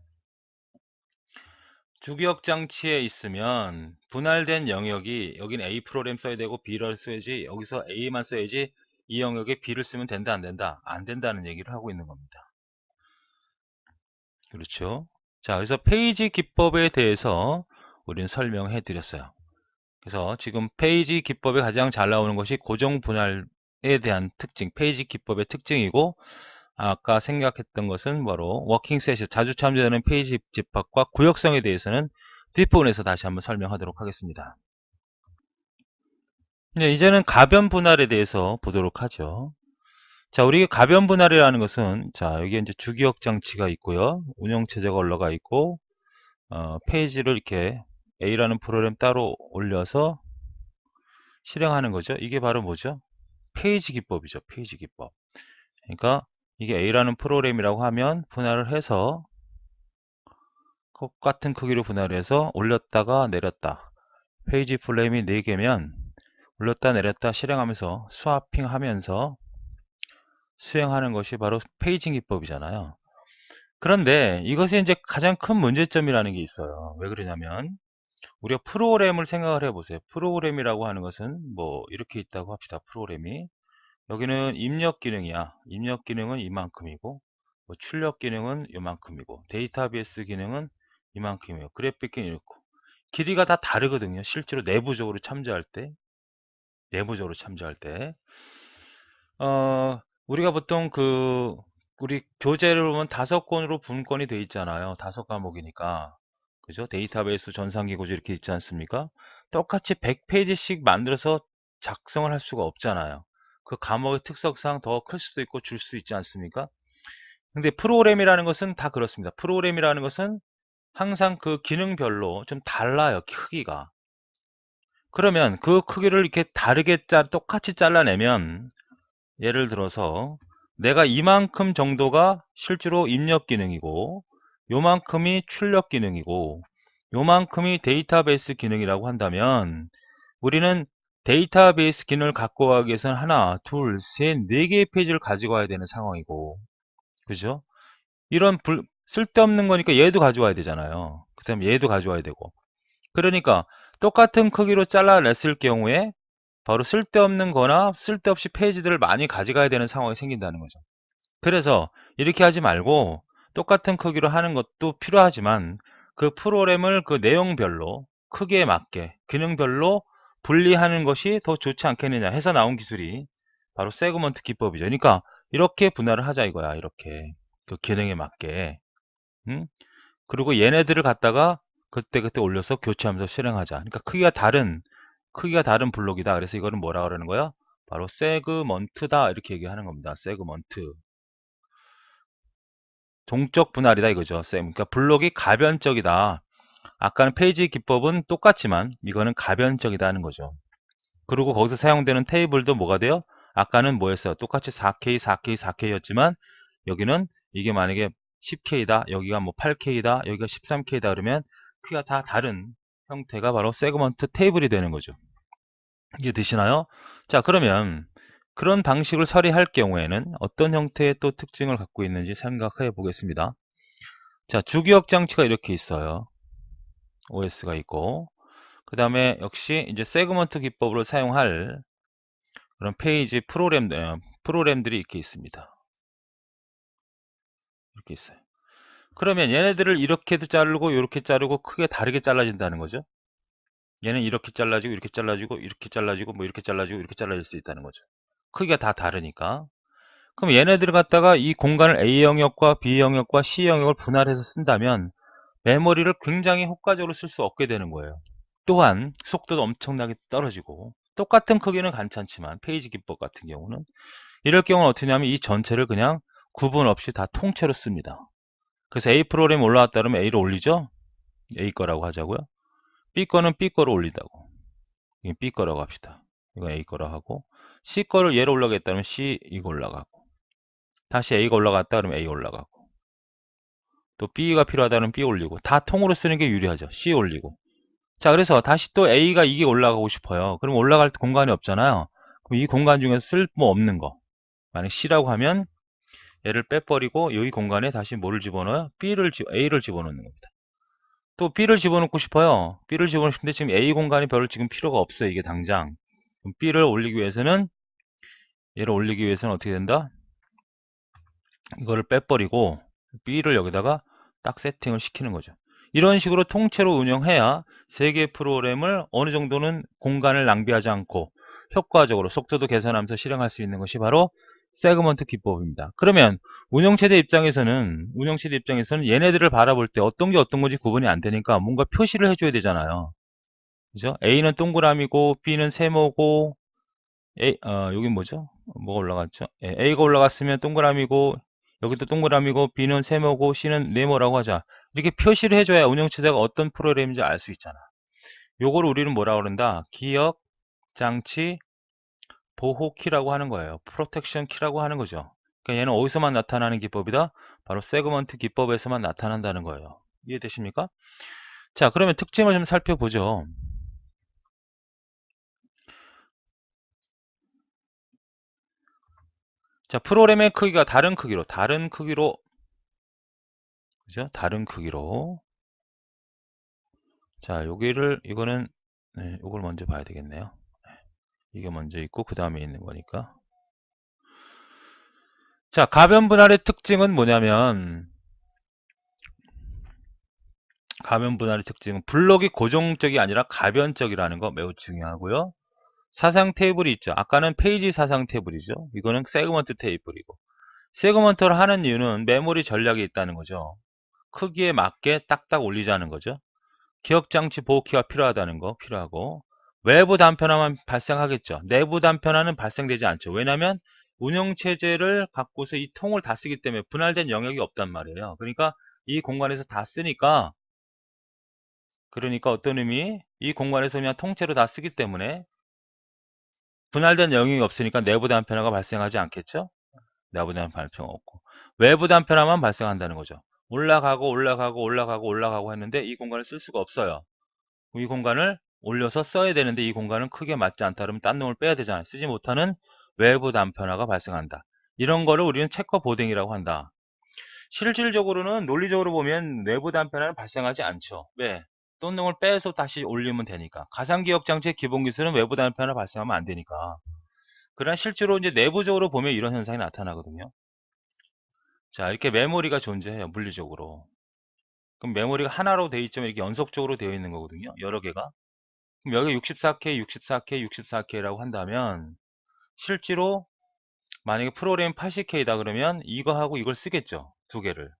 주기억 장치에 있으면 분할된 영역이, 여기는 A 프로그램 써야 되고 B를 써야지, 여기서 A만 써야지 이 영역에 B를 쓰면 된다 안 된다? 안 된다는 얘기를 하고 있는 겁니다. 그렇죠? 자, 그래서 페이지 기법에 대해서 우리는 설명해 드렸어요. 그래서 지금 페이지 기법에 가장 잘 나오는 것이 고정 분할에 대한 특징, 페이지 기법의 특징이고, 아까 생각했던 것은 바로 워킹 셋이 자주 참조되는 페이지 집합과 구역성에 대해서는 뒷부분에서 다시 한번 설명하도록 하겠습니다. 네, 이제는 가변 분할에 대해서 보도록 하죠. 자, 우리 가변 분할이라는 것은, 자, 여기 이제 주기억 장치가 있고요. 운영체제가 올라가 있고, 페이지를 이렇게 A라는 프로그램 따로 올려서 실행하는 거죠. 이게 바로 뭐죠? 페이지 기법이죠. 페이지 기법. 그러니까 이게 A라는 프로그램이라고 하면 분할을 해서 똑같은 크기로 분할을 해서 올렸다가 내렸다. 페이지 프레임이 4개면 올렸다 내렸다 실행하면서 스와핑 하면서 수행하는 것이 바로 페이징 기법이잖아요. 그런데 이것이 이제 가장 큰 문제점이라는 게 있어요. 왜 그러냐면 우리가 프로그램을 생각을 해보세요. 프로그램이라고 하는 것은 뭐 이렇게 있다고 합시다. 프로그램이 여기는 입력 기능이야. 입력 기능은 이만큼이고 뭐 출력 기능은 이만큼이고 데이터베이스 기능은 이만큼이에요. 그래픽 기능 이렇고 길이가 다 다르거든요. 실제로 내부적으로 참조할 때 우리가 보통 우리 교재를 보면 5권으로 분권이 돼 있잖아요. 5과목이니까. 그죠? 데이터베이스 전산기구조 이렇게 있지 않습니까? 똑같이 100페이지씩 만들어서 작성을 할 수가 없잖아요. 그 과목의 특성상 더 클 수도 있고 줄 수 있지 않습니까? 근데 프로그램이라는 것은 다 그렇습니다. 프로그램이라는 것은 항상 그 기능별로 좀 달라요. 크기가. 그러면 그 크기를 이렇게 똑같이 잘라내면 예를 들어서 내가 이만큼 정도가 실제로 입력 기능이고 요만큼이 출력 기능이고 요만큼이 데이터베이스 기능이라고 한다면 우리는 데이터베이스 기능을 갖고 가기 위해서는 하나, 둘, 셋, 네 개의 페이지를 가지고 와야 되는 상황이고 그죠? 이런 쓸데없는 거니까 얘도 가져와야 되잖아요. 그 다음에 얘도 가져와야 되고 그러니까 똑같은 크기로 잘라냈을 경우에 바로 쓸데없는 거나 쓸데없이 페이지들을 많이 가져가야 되는 상황이 생긴다는 거죠. 그래서 이렇게 하지 말고 똑같은 크기로 하는 것도 필요하지만 그 프로그램을 그 내용별로 크기에 맞게 기능별로 분리하는 것이 더 좋지 않겠느냐 해서 나온 기술이 바로 세그먼트 기법이죠. 그러니까 이렇게 분할을 하자 이거야. 이렇게 그 기능에 맞게. 음? 그리고 얘네들을 갖다가 그때그때 올려서 교체하면서 실행하자. 그러니까 크기가 다른 블록이다. 그래서 이거는 뭐라 그러는 거야? 바로 세그먼트다. 이렇게 얘기하는 겁니다. 세그먼트. 동적 분할이다 이거죠. 그러니까 블록이 가변적이다. 아까는 페이지 기법은 똑같지만 이거는 가변적이다 하는 거죠. 그리고 거기서 사용되는 테이블도 뭐가 돼요? 아까는 뭐였어요? 똑같이 4K, 4K, 4K였지만 여기는 이게 만약에 10K다, 여기가 뭐 8K다, 여기가 13K다 그러면 크기가 다 다른 형태가 바로 세그먼트 테이블이 되는 거죠. 이해되시나요? 자, 그러면 그런 방식을 처리할 경우에는 어떤 형태의 또 특징을 갖고 있는지 생각해 보겠습니다. 자, 주기억 장치가 이렇게 있어요. OS가 있고, 그 다음에 역시 이제 세그먼트 기법으로 사용할 그런 페이지 프로그램들이 이렇게 있습니다. 이렇게 있어요. 그러면 얘네들을 이렇게도 자르고 이렇게 자르고 크게 다르게 잘라진다는 거죠. 얘는 이렇게 잘라지고 이렇게 잘라지고 이렇게 잘라지고 뭐 이렇게 잘라지고 이렇게 잘라질 수 있다는 거죠. 크기가 다 다르니까. 그럼 얘네들을 갖다가 이 공간을 A 영역과 B 영역과 C 영역을 분할해서 쓴다면 메모리를 굉장히 효과적으로 쓸 수 없게 되는 거예요. 또한 속도도 엄청나게 떨어지고 똑같은 크기는 괜찮지만 페이지 기법 같은 경우는 이럴 경우는 어떻게 하냐면 이 전체를 그냥 구분 없이 다 통째로 씁니다. 그래서 A 프로그램 올라왔다 그러면 A를 올리죠. A 거라고 하자고요. B 거는 B 거로 올린다고. 이게 B 거라고 합시다. 이건 A 거라고 하고 C 거를 얘로 올라가겠다면 C 이거 올라가고 다시 A가 올라갔다 그러면 A 올라가고 또 B가 필요하다면 B 올리고 다 통으로 쓰는 게 유리하죠. C 올리고 자, 그래서 다시 또 A가 이게 올라가고 싶어요. 그럼 올라갈 공간이 없잖아요. 그럼 이 공간 중에서 쓸모없는 거. 만약 C라고 하면 얘를 빼버리고 여기 공간에 다시 뭐를 집어넣어요? A를 집어넣는 겁니다. 또 B를 집어넣고 싶어요. B를 집어넣고 싶은데 지금 A 공간이 별로 지금 필요가 없어요. 이게 당장. 그럼 B를 올리기 위해서는 얘를 올리기 위해서는 어떻게 된다? 이거를 빼버리고 B를 여기다가 딱 세팅을 시키는 거죠. 이런 식으로 통째로 운영해야 세 개의 프로그램을 어느 정도는 공간을 낭비하지 않고 효과적으로 속도도 개선하면서 실행할 수 있는 것이 바로 세그먼트 기법입니다. 그러면 운영체제 입장에서는 얘네들을 바라볼 때 어떤 게 어떤 건지 구분이 안 되니까 뭔가 표시를 해줘야 되잖아요. 그죠? A는 동그라미고 B는 세모고 여긴 뭐죠? 뭐가 올라갔죠? 예, A가 올라갔으면 동그라미고 여기도 동그라미고 B는 세모고 C는 네모라고 하자. 이렇게 표시를 해줘야 운영체제가 어떤 프로그램인지 알 수 있잖아. 요거를 우리는 뭐라 그런다? 기억, 장치, 보호키라고 하는 거예요. 프로텍션 키라고 하는 거죠. 그러니까 얘는 어디서만 나타나는 기법이다? 바로 세그먼트 기법에서만 나타난다는 거예요. 이해되십니까? 자, 그러면 특징을 좀 살펴보죠. 자, 프로그램의 크기가 다른 크기로, 그죠? 다른 크기로. 자, 이거는, 네, 요걸 먼저 봐야 되겠네요. 이게 먼저 있고, 그 다음에 있는 거니까. 자, 가변 분할의 특징은 뭐냐면, 가변 분할의 특징은 블록이 고정적이 아니라 가변적이라는 거 매우 중요하고요. 사상 테이블이 있죠. 아까는 페이지 사상 테이블이죠. 이거는 세그먼트 테이블이고. 세그먼트를 하는 이유는 메모리 전략이 있다는 거죠. 크기에 맞게 딱딱 올리자는 거죠. 기억장치 보호키가 필요하다는 거 필요하고 외부 단편화만 발생하겠죠. 내부 단편화는 발생되지 않죠. 왜냐하면 운영체제를 갖고서 이 통을 다 쓰기 때문에 분할된 영역이 없단 말이에요. 그러니까 이 공간에서 다 쓰니까 어떤 의미? 이 공간에서 그냥 통째로 다 쓰기 때문에 분할된 영역이 없으니까 내부 단편화가 발생하지 않겠죠. 내부 단편화 없고 외부 단편화만 발생한다는 거죠. 올라가고 올라가고 올라가고 올라가고 했는데 이 공간을 쓸 수가 없어요. 이 공간을 올려서 써야 되는데 이 공간은 크게 맞지 않다 그러면 딴 놈을 빼야 되잖아요. 쓰지 못하는 외부 단편화가 발생한다. 이런 거를 우리는 체커 보딩이라고 한다. 실질적으로는 논리적으로 보면 내부 단편화는 발생하지 않죠. 왜? 또 놈을 빼서 다시 올리면 되니까. 가상기억장치의 기본 기술은 외부 단편을 발생하면 안 되니까. 그러나 실제로 이제 내부적으로 보면 이런 현상이 나타나거든요. 자, 이렇게 메모리가 존재해요, 물리적으로. 그럼 메모리가 하나로 되어 있지만 이렇게 연속적으로 되어 있는 거거든요, 여러 개가. 그럼 여기 64K, 64K, 64K라고 한다면 실제로 만약에 프로그램 80K다 그러면 이거하고 이걸 쓰겠죠, 두 개를.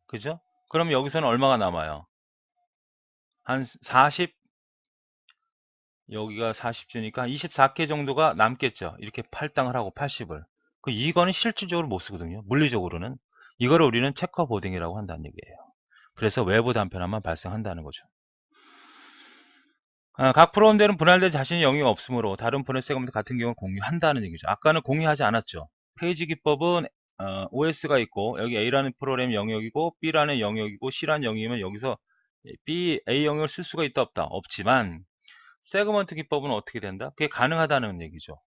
그죠? 그럼 여기서는 얼마가 남아요? 한 40, 여기가 40주니까 24K 정도가 남겠죠. 이렇게 할당을 하고 80을. 이거는 실질적으로 못 쓰거든요. 물리적으로는. 이거를 우리는 체커보딩이라고 한다는 얘기예요. 그래서 외부 단편화만 발생한다는 거죠. 각 프로그램들은 분할된 자신의 영역이 없으므로 다른 분할 세그먼트 같은 경우는 공유한다는 얘기죠. 아까는 공유하지 않았죠. 페이지 기법은 OS가 있고 여기 A라는 프로그램 영역이고 B라는 영역이고 C라는 영역이면 여기서 B, A 영역을 쓸 수가 있다 없다? 없지만 세그먼트 기법은 어떻게 된다? 그게 가능하다는 얘기죠.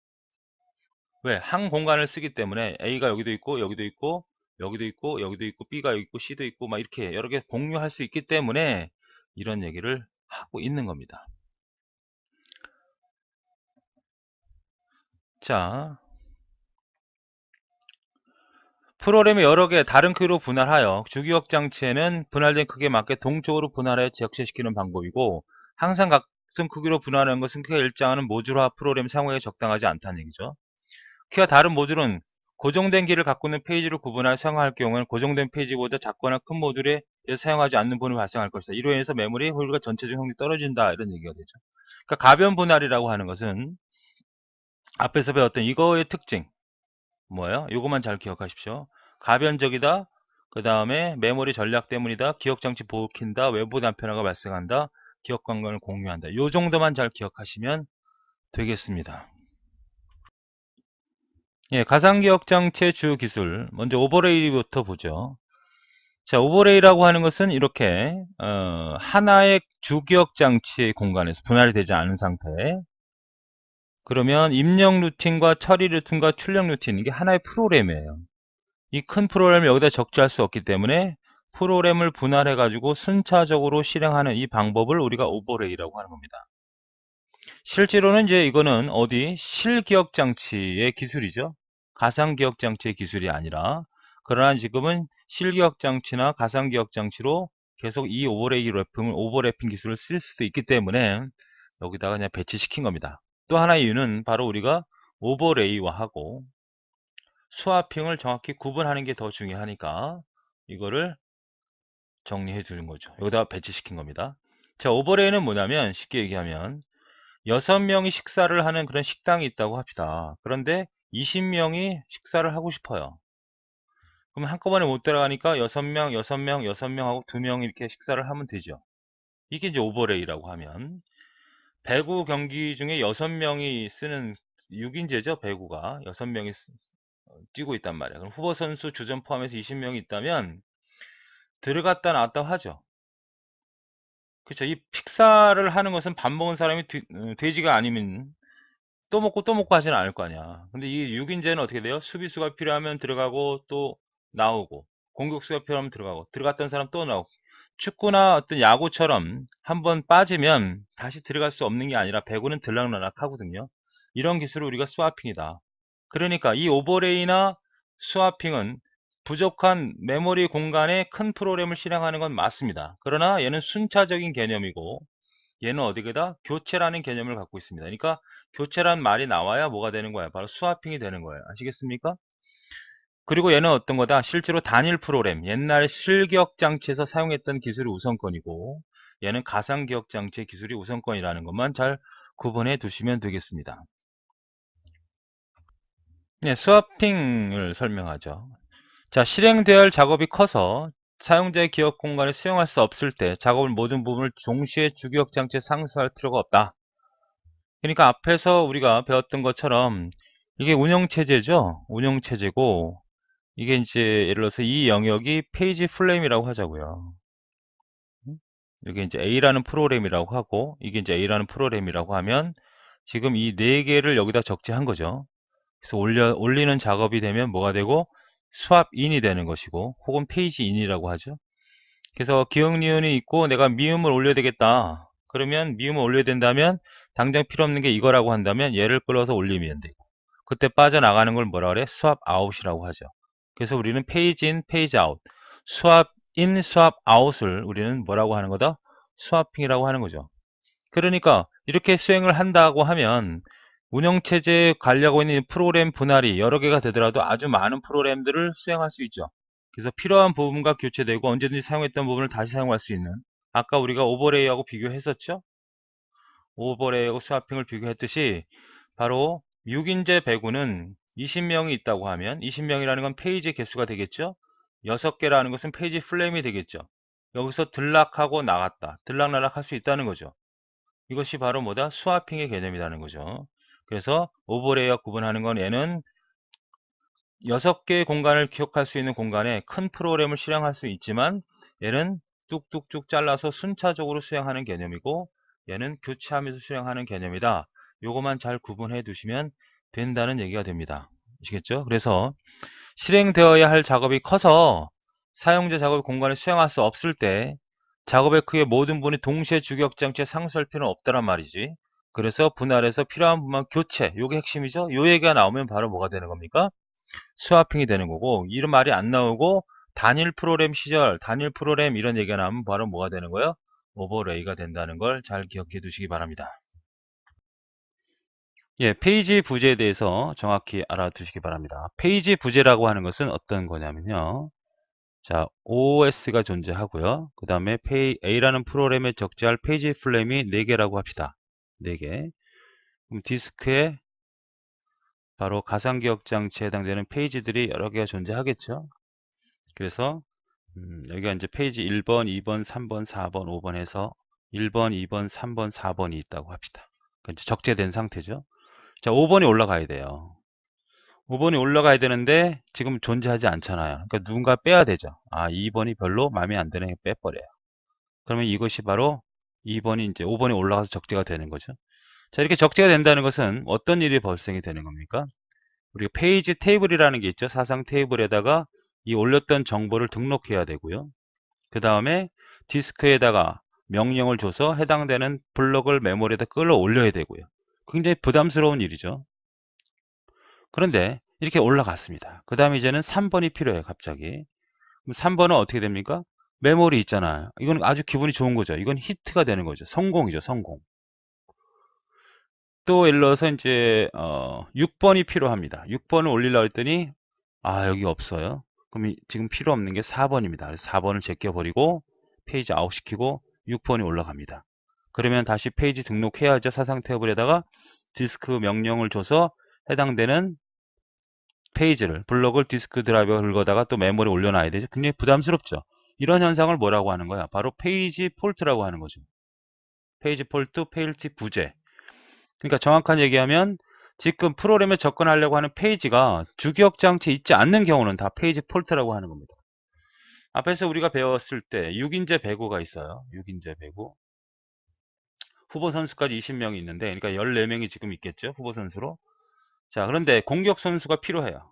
왜? 한 공간을 쓰기 때문에 A가 여기도 있고 여기도 있고 여기도 있고 여기도 있고 B가 여기 있고 C도 있고 막 이렇게 여러 개 공유할 수 있기 때문에 이런 얘기를 하고 있는 겁니다. 자, 프로그램을 여러 개 다른 크기로 분할하여 주기억 장치에는 분할된 크기에 맞게 동적으로 분할하여 적재시키는 방법이고 항상 같은 크기로 분할하는 것은 크기가 일정하는 모듈화 프로그램 사용에 적당하지 않다는 얘기죠. 키와 다른 모듈은 고정된 길을 갖고 있는 페이지를 구분하여 사용할 경우에는 고정된 페이지보다 작거나 큰 모듈에 사용하지 않는 부분이 발생할 것이다. 이로 인해서 메모리 효율과 전체적 효율이 떨어진다. 이런 얘기가 되죠. 그러니까 가변 분할이라고 하는 것은 앞에서 배웠던 이거의 특징 뭐예요? 이것만 잘 기억하십시오. 가변적이다. 그 다음에 메모리 전략 때문이다. 기억장치 보호킨다. 외부 단편화가 발생한다. 기억 공간을 공유한다. 이 정도만 잘 기억하시면 되겠습니다. 예, 가상기억장치의 주요 기술. 먼저 오버레이부터 보죠. 자, 오버레이라고 하는 것은 이렇게 하나의 주기억장치의 공간에서 분할이 되지 않은 상태. 그러면 입력 루틴과 처리 루틴과 출력 루틴 이게 하나의 프로그램이에요. 이 큰 프로그램을 여기다 적재할 수 없기 때문에 프로그램을 분할해 가지고 순차적으로 실행하는 이 방법을 우리가 오버레이라고 하는 겁니다. 실제로는 이제 이거는 어디 실기억장치의 기술이죠. 가상기억장치의 기술이 아니라 그러나 지금은 실기억장치나 가상기억장치로 계속 이 오버래핑 기술을 쓸 수도 있기 때문에 여기다가 그냥 배치시킨 겁니다. 또 하나의 이유는 바로 우리가 오버레이와하고 스와핑을 정확히 구분하는 게 더 중요하니까 이거를 정리해 주는 거죠. 여기다가 배치시킨 겁니다. 자, 오버레이는 뭐냐면 쉽게 얘기하면 6명이 식사를 하는 그런 식당이 있다고 합시다. 그런데 20명이 식사를 하고 싶어요. 그럼 한꺼번에 못 들어가니까 6명, 6명, 6명 하고 2명 이렇게 식사를 하면 되죠. 이게 이제 오버레이라고 하면 배구 경기 중에 6명이 쓰는 6인제죠. 배구가 6명이 뛰고 있단 말이에요. 그럼 후보 선수 주전 포함해서 20명이 있다면 들어갔다 나왔다 하죠. 그렇죠. 이 식사를 하는 것은 밥 먹은 사람이 돼지가 아니면 또 먹고 또 먹고 하지는 않을 거 아니야. 근데 이 6인제는 어떻게 돼요? 수비수가 필요하면 들어가고 또 나오고 공격수가 필요하면 들어가고 들어갔던 사람 또 나오고 축구나 어떤 야구처럼 한번 빠지면 다시 들어갈 수 없는 게 아니라 배구는 들락날락 하거든요. 이런 기술을 우리가 스와핑이다. 그러니까 이 오버레이나 스와핑은 부족한 메모리 공간에 큰 프로그램을 실행하는 건 맞습니다. 그러나 얘는 순차적인 개념이고 얘는 어디게다 교체라는 개념을 갖고 있습니다. 그러니까 교체란 말이 나와야 뭐가 되는 거야? 바로 스와핑이 되는 거예요. 아시겠습니까? 그리고 얘는 어떤 거다? 실제로 단일 프로그램, 옛날 실기억 장치에서 사용했던 기술이 우선권이고 얘는 가상기억 장치의 기술이 우선권이라는 것만 잘 구분해 두시면 되겠습니다. 네, 스와핑을 설명하죠. 자, 실행되어야 할 작업이 커서 사용자의 기억 공간을 수용할 수 없을 때 작업을 모든 부분을 동시에 주기억 장치에 상수할 필요가 없다. 그러니까 앞에서 우리가 배웠던 것처럼 이게 운영체제죠. 운영체제고 이게 이제 예를 들어서 이 영역이 페이지 플레임이라고 하자고요. 이게 이제 A라는 프로그램이라고 하고 이게 이제 A라는 프로그램이라고 하면 지금 이 네 개를 여기다 적재한 거죠. 그래서 올리는 작업이 되면 뭐가 되고 스왑 인이 되는 것이고 혹은 페이지 인이라고 하죠. 그래서 기억 니은이 있고 내가 미음을 올려야 되겠다. 그러면 미음을 올려야 된다면 당장 필요 없는 게 이거라고 한다면 얘를 끌어서 올리면 되고, 그때 빠져나가는 걸 뭐라 그래? 스왑 아웃이라고 하죠. 그래서 우리는 페이지 인, 페이지 아웃, 스왑 인, 스왑 아웃을 우리는 뭐라고 하는 거다? 스와핑이라고 하는 거죠. 그러니까 이렇게 수행을 한다고 하면 운영체제에 관리하고 있는 프로그램 분할이 여러 개가 되더라도 아주 많은 프로그램들을 수행할 수 있죠. 그래서 필요한 부분과 교체되고 언제든지 사용했던 부분을 다시 사용할 수 있는, 아까 우리가 오버레이하고 비교했었죠. 오버레이하고 스와핑을 비교했듯이 바로 6인제 배구는 20명이 있다고 하면 20명이라는 건 페이지 개수가 되겠죠. 6개라는 것은 페이지 플레임이 되겠죠. 여기서 들락하고 나갔다, 들락날락 할 수 있다는 거죠. 이것이 바로 뭐다? 스와핑의 개념이라는 거죠. 그래서 오버레이와 구분하는 건 얘는 6개의 공간을 기억할 수 있는 공간에 큰 프로그램을 실행할 수 있지만 얘는 뚝뚝뚝 잘라서 순차적으로 수행하는 개념이고 얘는 교체하면서 수행하는 개념이다. 요것만 잘 구분해 두시면 된다는 얘기가 됩니다. 아시겠죠? 그래서 실행되어야 할 작업이 커서 사용자 작업의 공간을 수행할 수 없을 때 작업의 크기의 모든 분이 동시에 주기억장치에 상수할 필요는 없다란 말이지. 그래서 분할해서 필요한 부분만 교체, 요게 핵심이죠. 요 얘기가 나오면 바로 뭐가 되는 겁니까? 스와핑이 되는 거고, 이런 말이 안 나오고 단일 프로그램 시절, 단일 프로그램 이런 얘기가 나오면 바로 뭐가 되는 거예요? 오버레이가 된다는 걸 잘 기억해 두시기 바랍니다. 예, 페이지 부재에 대해서 정확히 알아두시기 바랍니다. 페이지 부재라고 하는 것은 어떤 거냐면요. 자, OS가 존재하고요. 그 다음에 A라는 프로그램에 적재할 페이지 플레임이 4개라고 합시다. 4개. 그럼 디스크에 바로 가상기억 장치에 해당되는 페이지들이 여러 개가 존재하겠죠. 그래서 여기가 이제 페이지 1번, 2번, 3번, 4번, 5번 해서 1번, 2번, 3번, 4번이 있다고 합시다. 그러니까 이제 적재된 상태죠. 자, 5번이 올라가야 돼요. 5번이 올라가야 되는데 지금 존재하지 않잖아요. 그러니까 누군가 빼야 되죠. 아, 2번이 별로 마음에 안 드네. 빼버려요. 그러면 이것이 바로 2번이 이제 5번이 올라가서 적재가 되는 거죠. 자, 이렇게 적재가 된다는 것은 어떤 일이 발생이 되는 겁니까? 우리가 페이지 테이블이라는 게 있죠. 사상 테이블에다가 이 올렸던 정보를 등록해야 되고요. 그 다음에 디스크에다가 명령을 줘서 해당되는 블록을 메모리에다 끌어 올려야 되고요. 굉장히 부담스러운 일이죠. 그런데 이렇게 올라갔습니다. 그 다음에 이제는 3번이 필요해요. 갑자기. 그럼 3번은 어떻게 됩니까? 메모리 있잖아요. 이건 아주 기분이 좋은 거죠. 이건 히트가 되는 거죠. 성공이죠. 성공. 또 예를 들어서 이제 6번이 필요합니다. 6번을 올리려고 했더니 아, 여기 없어요. 그럼 지금 필요 없는 게 4번입니다. 그래서 4번을 제껴버리고 페이지 아웃시키고 6번이 올라갑니다. 그러면 다시 페이지 등록해야죠. 사상 테이블에다가 디스크 명령을 줘서 해당되는 페이지를, 블록을 디스크 드라이브에 긁어다가 또 메모리에 올려놔야 되죠. 굉장히 부담스럽죠. 이런 현상을 뭐라고 하는 거야? 바로 페이지 폴트라고 하는 거죠. 페이지 폴트, 페이지 부재. 그러니까 정확한 얘기하면 지금 프로그램에 접근하려고 하는 페이지가 주기억 장치에 있지 않는 경우는 다 페이지 폴트라고 하는 겁니다. 앞에서 우리가 배웠을 때 6인제 배구가 있어요. 6인제 배구. 후보 선수까지 20명이 있는데, 그러니까 14명이 지금 있겠죠. 후보 선수로. 자, 그런데 공격 선수가 필요해요.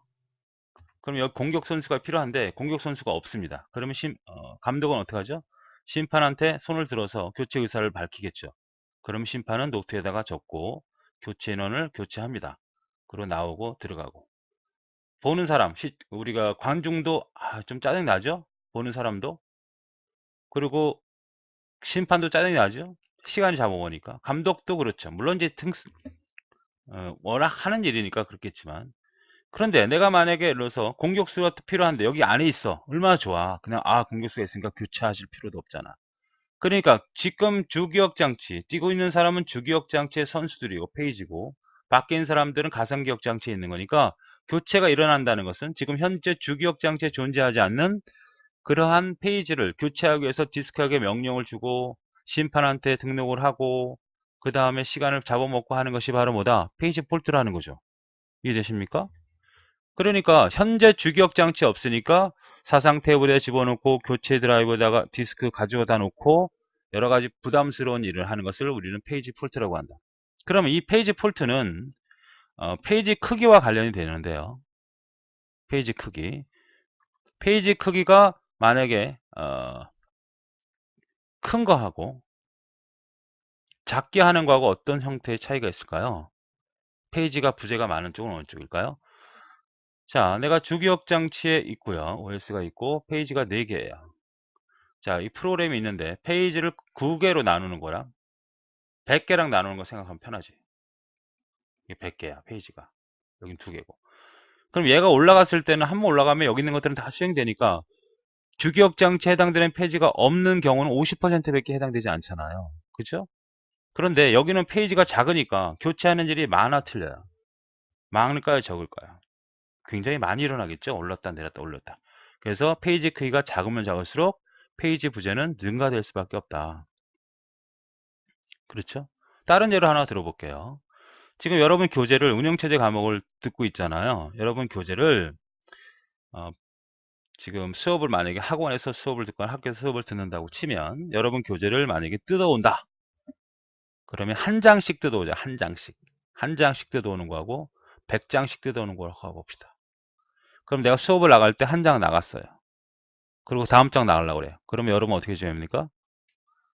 그럼 여기 공격 선수가 필요한데 공격 선수가 없습니다. 그러면 감독은 어떻게 하죠? 심판한테 손을 들어서 교체 의사를 밝히겠죠. 그럼 심판은 노트에다가 적고 교체 인원을 교체합니다. 그리고 나오고 들어가고. 보는 사람, 우리가 관중도 좀 짜증 나죠? 보는 사람도. 그리고 심판도 짜증이 나죠? 시간이 잡아먹으니까. 감독도 그렇죠. 물론 이제 워낙 하는 일이니까 그렇겠지만. 그런데 내가 만약에 예를 들어서 공격수가 필요한데 여기 안에 있어. 얼마나 좋아. 그냥 공격수가 있으니까 교체하실 필요도 없잖아. 그러니까 지금 주기억 장치 뛰고 있는 사람은 주기억 장치의 선수들이고 페이지고, 밖에 있는 사람들은 가상기억 장치에 있는 거니까 교체가 일어난다는 것은 지금 현재 주기억 장치에 존재하지 않는 그러한 페이지를 교체하기 위해서 디스크에게 명령을 주고 심판한테 등록을 하고 그 다음에 시간을 잡아먹고 하는 것이 바로 뭐다? 페이지 폴트라는 거죠. 이해되십니까? 그러니까 현재 주기억 장치 없으니까 사상 테이블에 집어넣고 교체 드라이브에다가 디스크 가져다 놓고 여러 가지 부담스러운 일을 하는 것을 우리는 페이지 폴트라고 한다. 그러면 이 페이지 폴트는 페이지 크기와 관련이 되는데요. 페이지 크기. 페이지 크기가 만약에 큰 거하고 작게 하는 거하고 어떤 형태의 차이가 있을까요? 페이지가 부재가 많은 쪽은 어느 쪽일까요? 자, 내가 주기억 장치에 있고요. OS가 있고 페이지가 4개예요. 자, 이 프로그램이 있는데 페이지를 9개로 나누는 거랑 100개랑 나누는 거 생각하면 편하지. 이게 100개야, 페이지가. 여긴 2개고. 그럼 얘가 올라갔을 때는 한 번 올라가면 여기 있는 것들은 다 수행되니까 주기억 장치에 해당되는 페이지가 없는 경우는 50%밖에 해당되지 않잖아요. 그죠? 그런데 여기는 페이지가 작으니까 교체하는 일이 많아 틀려요. 많을까요, 적을까요? 굉장히 많이 일어나겠죠. 올랐다 내렸다 올렸다. 그래서 페이지 크기가 작으면 작을수록 페이지 부재는 능가될 수밖에 없다. 그렇죠? 다른 예를 하나 들어볼게요. 지금 여러분 교재를 운영체제 과목을 듣고 있잖아요. 여러분 교재를 어, 지금 수업을 만약에 학원에서 수업을 듣거나 학교에서 수업을 듣는다고 치면 여러분 교재를 만약에 뜯어온다. 그러면 한 장씩 뜯어오자. 한 장씩. 한 장씩 뜯어오는 거하고 100장씩 뜯어오는 거라고 가봅시다. 그럼 내가 수업을 나갈 때 한 장 나갔어요. 그리고 다음 장 나가려고 그래요. 그러면 여러분 어떻게 해줘야 합니까?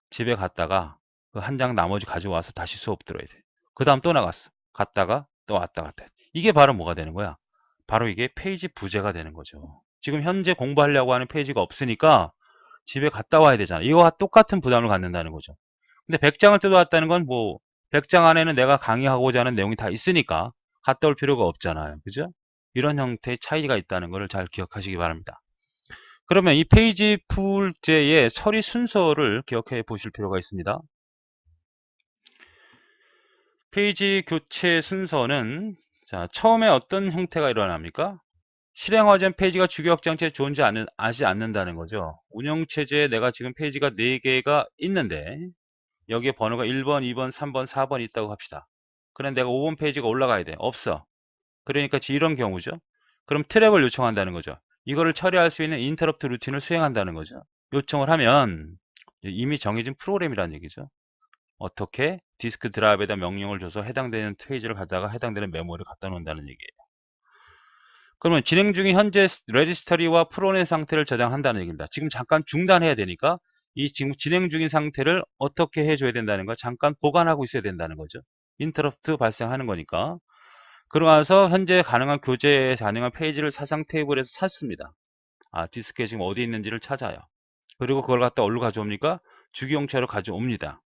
집에 갔다가 그 한 장 나머지 가져와서 다시 수업 들어야 돼. 그 다음 또 나갔어. 갔다가 또 왔다 갔다. 이게 바로 뭐가 되는 거야? 바로 이게 페이지 부재가 되는 거죠. 지금 현재 공부하려고 하는 페이지가 없으니까 집에 갔다 와야 되잖아. 이거와 똑같은 부담을 갖는다는 거죠. 근데 100장을 뜯어왔다는 건 뭐 100장 안에는 내가 강의하고자 하는 내용이 다 있으니까 갔다 올 필요가 없잖아요. 그죠? 이런 형태의 차이가 있다는 것을 잘 기억하시기 바랍니다. 그러면 이 페이지 풀제의 처리 순서를 기억해 보실 필요가 있습니다. 페이지 교체 순서는 자, 처음에 어떤 형태가 일어납니까? 실행화된 페이지가 주기억 장치에 존재하지 않는다는 거죠. 운영체제에 내가 지금 페이지가 4개가 있는데 여기에 번호가 1번, 2번, 3번, 4번 있다고 합시다. 그럼 내가 5번 페이지가 올라가야 돼. 없어. 그러니까 이런 경우죠. 그럼 트랩을 요청한다는 거죠. 이거를 처리할 수 있는 인터럽트 루틴을 수행한다는 거죠. 요청을 하면 이미 정해진 프로그램이라는 얘기죠. 어떻게 디스크 드라이브에다 명령을 줘서 해당되는 페이지를 가다가 해당되는 메모리를 갖다 놓는다는 얘기예요. 그러면 진행 중인 현재 레지스터리와 프로그램 상태를 저장한다는 얘기입니다. 지금 잠깐 중단해야 되니까 이 지금 진행 중인 상태를 어떻게 해줘야 된다는 거 잠깐 보관하고 있어야 된다는 거죠. 인터럽트 발생하는 거니까. 그러고 나서 현재 가능한 교재 가능한 페이지를 사상 테이블에서 찾습니다. 아, 디스크에 지금 어디 있는지를 찾아요. 그리고 그걸 갖다 어디로 가져옵니까? 주기용체로 가져옵니다.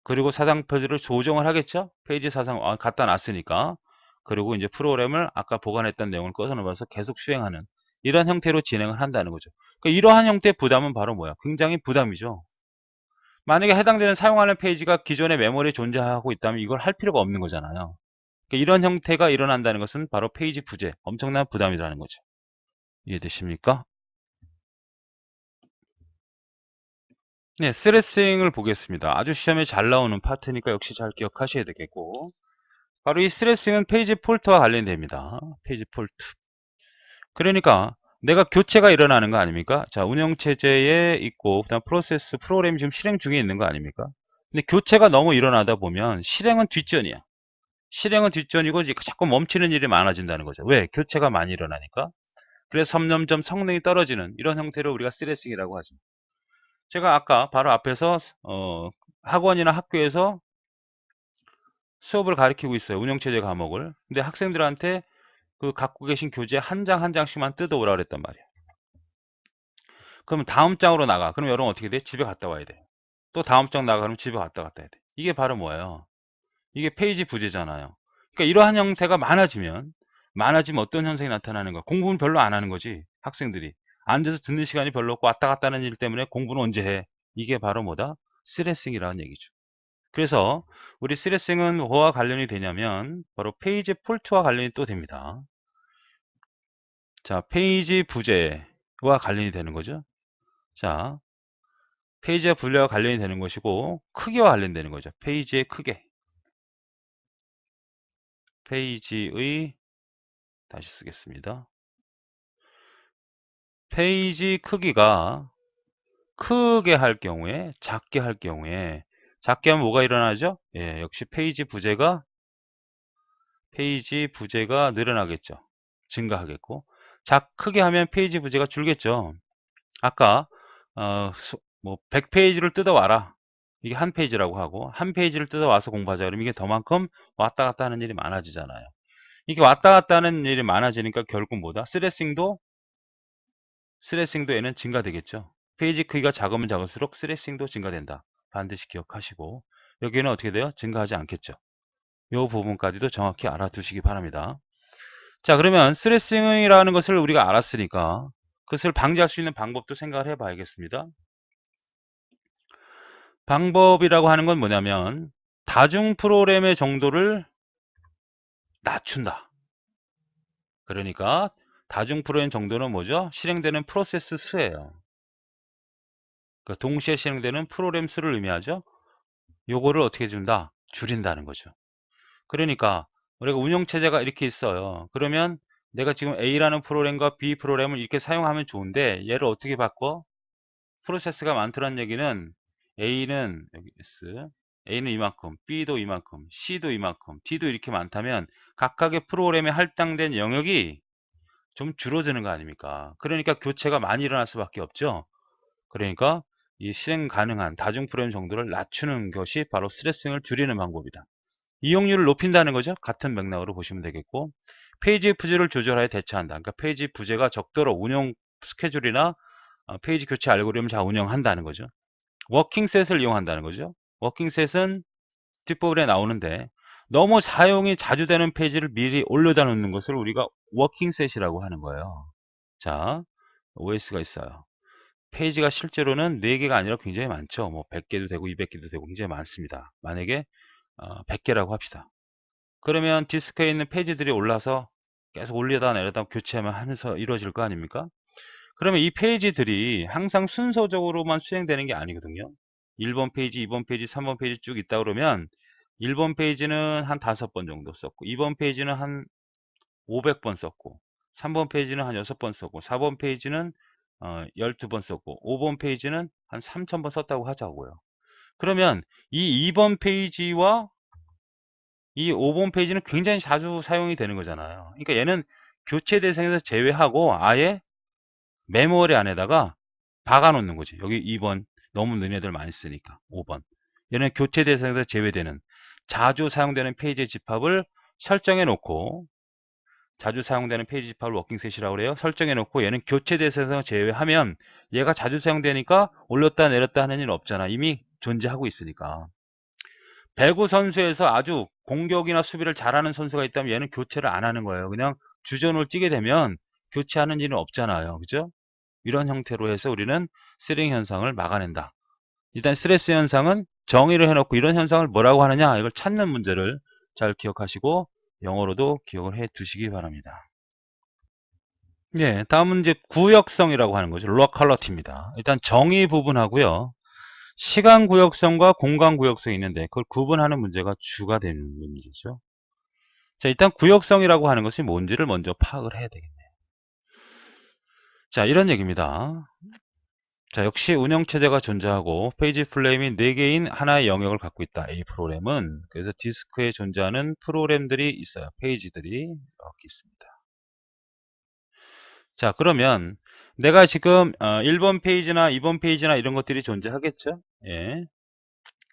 그리고 사상 페이지를 조정을 하겠죠? 페이지 사상 갖다 놨으니까. 그리고 이제 프로그램을 아까 보관했던 내용을 꺼서 넘어서 계속 수행하는 이런 형태로 진행을 한다는 거죠. 그러니까 이러한 형태의 부담은 바로 뭐야? 굉장히 부담이죠. 만약에 해당되는 사용하는 페이지가 기존의 메모리에 존재하고 있다면 이걸 할 필요가 없는 거잖아요. 그러니까 이런 형태가 일어난다는 것은 바로 페이지 부재, 엄청난 부담이라는 거죠. 이해되십니까? 네, 스트레싱을 보겠습니다. 아주 시험에 잘 나오는 파트니까 역시 잘 기억하셔야 되겠고 바로 이 스트레싱은 페이지 폴트와 관련됩니다. 페이지 폴트. 그러니까 내가 교체가 일어나는 거 아닙니까? 자, 운영체제에 있고 그다음 프로세스, 프로그램이 지금 실행 중에 있는 거 아닙니까? 근데 교체가 너무 일어나다 보면 실행은 뒷전이야. 실행은 뒷전이고 이제 자꾸 멈추는 일이 많아진다는 거죠. 왜? 교체가 많이 일어나니까. 그래서 점점점 성능이 떨어지는 이런 형태를 우리가 스트레싱이라고 하죠. 제가 아까 바로 앞에서 학원이나 학교에서 수업을 가르치고 있어요. 운영체제 과목을. 근데 학생들한테 그 갖고 계신 교재 한 장 한 장씩만 뜯어오라 그랬단 말이에요. 그러면 다음 장으로 나가. 그럼 여러분 어떻게 돼? 집에 갔다 와야 돼. 또 다음 장 나가. 그러면 집에 갔다 해야 돼. 이게 바로 뭐예요? 이게 페이지 부재잖아요. 그러니까 이러한 형태가 많아지면 어떤 현상이 나타나는 거야? 공부는 별로 안 하는 거지. 학생들이. 앉아서 듣는 시간이 별로 없고 왔다 갔다 하는 일 때문에 공부는 언제 해? 이게 바로 뭐다? 스트레싱이라는 얘기죠. 그래서 우리 스트레싱은 뭐와 관련이 되냐면 바로 페이지 폴트와 관련이 또 됩니다. 자, 페이지 부재와 관련이 되는 거죠. 자, 페이지와 분류와 관련이 되는 것이고 크기와 관련되는 거죠. 페이지의 크게. 페이지의 다시 쓰겠습니다. 페이지 크기가 크게 할 경우에 작게 할 경우에 작게 하면 뭐가 일어나죠? 예, 역시 페이지 부재가 늘어나겠죠. 증가하겠고 크게 하면 페이지 부재가 줄겠죠. 아까 뭐 100페이지를 뜯어와라. 이게 한 페이지라고 하고 한 페이지를 뜯어와서 공부하자. 그러면 이게 더만큼 왔다 갔다 하는 일이 많아지잖아요. 이게 왔다 갔다 하는 일이 많아지니까 결국 뭐다? 스트레싱도 얘는 증가되겠죠. 페이지 크기가 작으면 작을수록 스트레싱도 증가된다. 반드시 기억하시고 여기는 어떻게 돼요? 증가하지 않겠죠. 이 부분까지도 정확히 알아두시기 바랍니다. 자, 그러면 스트레싱이라는 것을 우리가 알았으니까 그것을 방지할 수 있는 방법도 생각을 해봐야겠습니다. 방법이라고 하는 건 뭐냐면 다중 프로그램의 정도를 낮춘다. 그러니까 다중 프로그램 정도는 뭐죠? 실행되는 프로세스 수예요. 그러니까 동시에 실행되는 프로그램 수를 의미하죠. 요거를 어떻게 해준다? 줄인다는 거죠. 그러니까 우리가 운영체제가 이렇게 있어요. 그러면 내가 지금 A라는 프로그램과 B 프로그램을 이렇게 사용하면 좋은데 얘를 어떻게 바꿔? 프로세스가 많더란 얘기는 A는 여기 S, A는 이만큼, B도 이만큼, C도 이만큼, D도 이렇게 많다면 각각의 프로그램에 할당된 영역이 좀 줄어드는 거 아닙니까? 그러니까 교체가 많이 일어날 수밖에 없죠. 그러니까 이 실행 가능한 다중 프로그램 정도를 낮추는 것이 바로 스트레스를 줄이는 방법이다. 이용률을 높인다는 거죠. 같은 맥락으로 보시면 되겠고 페이지 부재를 조절하여 대처한다. 그러니까 페이지 부재가 적도록 운영 스케줄이나 페이지 교체 알고리즘을 잘 운영한다는 거죠. 워킹셋을 이용한다는 거죠. 워킹셋은 뒷부분에 나오는데 너무 사용이 자주 되는 페이지를 미리 올려다 놓는 것을 우리가 워킹셋이라고 하는 거예요. 자, OS가 있어요. 페이지가 실제로는 4개가 아니라 굉장히 많죠. 뭐 100개도 되고 200개도 되고 굉장히 많습니다. 만약에 100개라고 합시다. 그러면 디스크에 있는 페이지들이 올라서 계속 올리다 내려다 교체하면 하면서 이루어질 거 아닙니까? 그러면 이 페이지들이 항상 순서적으로만 수행되는 게 아니거든요. 1번 페이지, 2번 페이지, 3번 페이지 쭉 있다 그러면 1번 페이지는 한 5번 정도 썼고 2번 페이지는 한 500번 썼고 3번 페이지는 한 6번 썼고 4번 페이지는 12번 썼고 5번 페이지는 한 3000번 썼다고 하자고요. 그러면 이 2번 페이지와 이 5번 페이지는 굉장히 자주 사용이 되는 거잖아요. 그러니까 얘는 교체 대상에서 제외하고 아예 메모리 안에다가 박아 놓는 거지. 여기 2번 너무 너네들 많이 쓰니까 5번. 얘는 교체 대상에서 제외되는 자주 사용되는 페이지 집합을 설정해 놓고 자주 사용되는 페이지 집합을 워킹셋이라고 그래요. 설정해 놓고 얘는 교체 대상에서 제외하면 얘가 자주 사용되니까 올렸다 내렸다 하는 일 없잖아. 이미 존재하고 있으니까. 배구 선수에서 아주 공격이나 수비를 잘하는 선수가 있다면 얘는 교체를 안 하는 거예요. 그냥 주전을 뛰게 되면 교체하는 일은 없잖아요. 그죠? 이런 형태로 해서 우리는 스트레스 현상을 막아낸다. 일단 스트레스 현상은 정의를 해놓고 이런 현상을 뭐라고 하느냐 이걸 찾는 문제를 잘 기억하시고 영어로도 기억을 해 두시기 바랍니다. 네, 다음은 이제 구역성이라고 하는 거죠. 로컬러티입니다. 일단 정의 부분하고요. 시간 구역성과 공간 구역성이 있는데 그걸 구분하는 문제가 주가 되는 문제죠. 자, 일단 구역성이라고 하는 것이 뭔지를 먼저 파악을 해야 되겠네요. 자, 이런 얘기입니다. 자, 역시 운영체제가 존재하고 페이지 프레임이 4개인 하나의 영역을 갖고 있다. A 프로그램은. 그래서 디스크에 존재하는 프로그램들이 있어요. 페이지들이 이렇게 있습니다. 자, 그러면 내가 지금 1번 페이지나 2번 페이지나 이런 것들이 존재하겠죠? 예.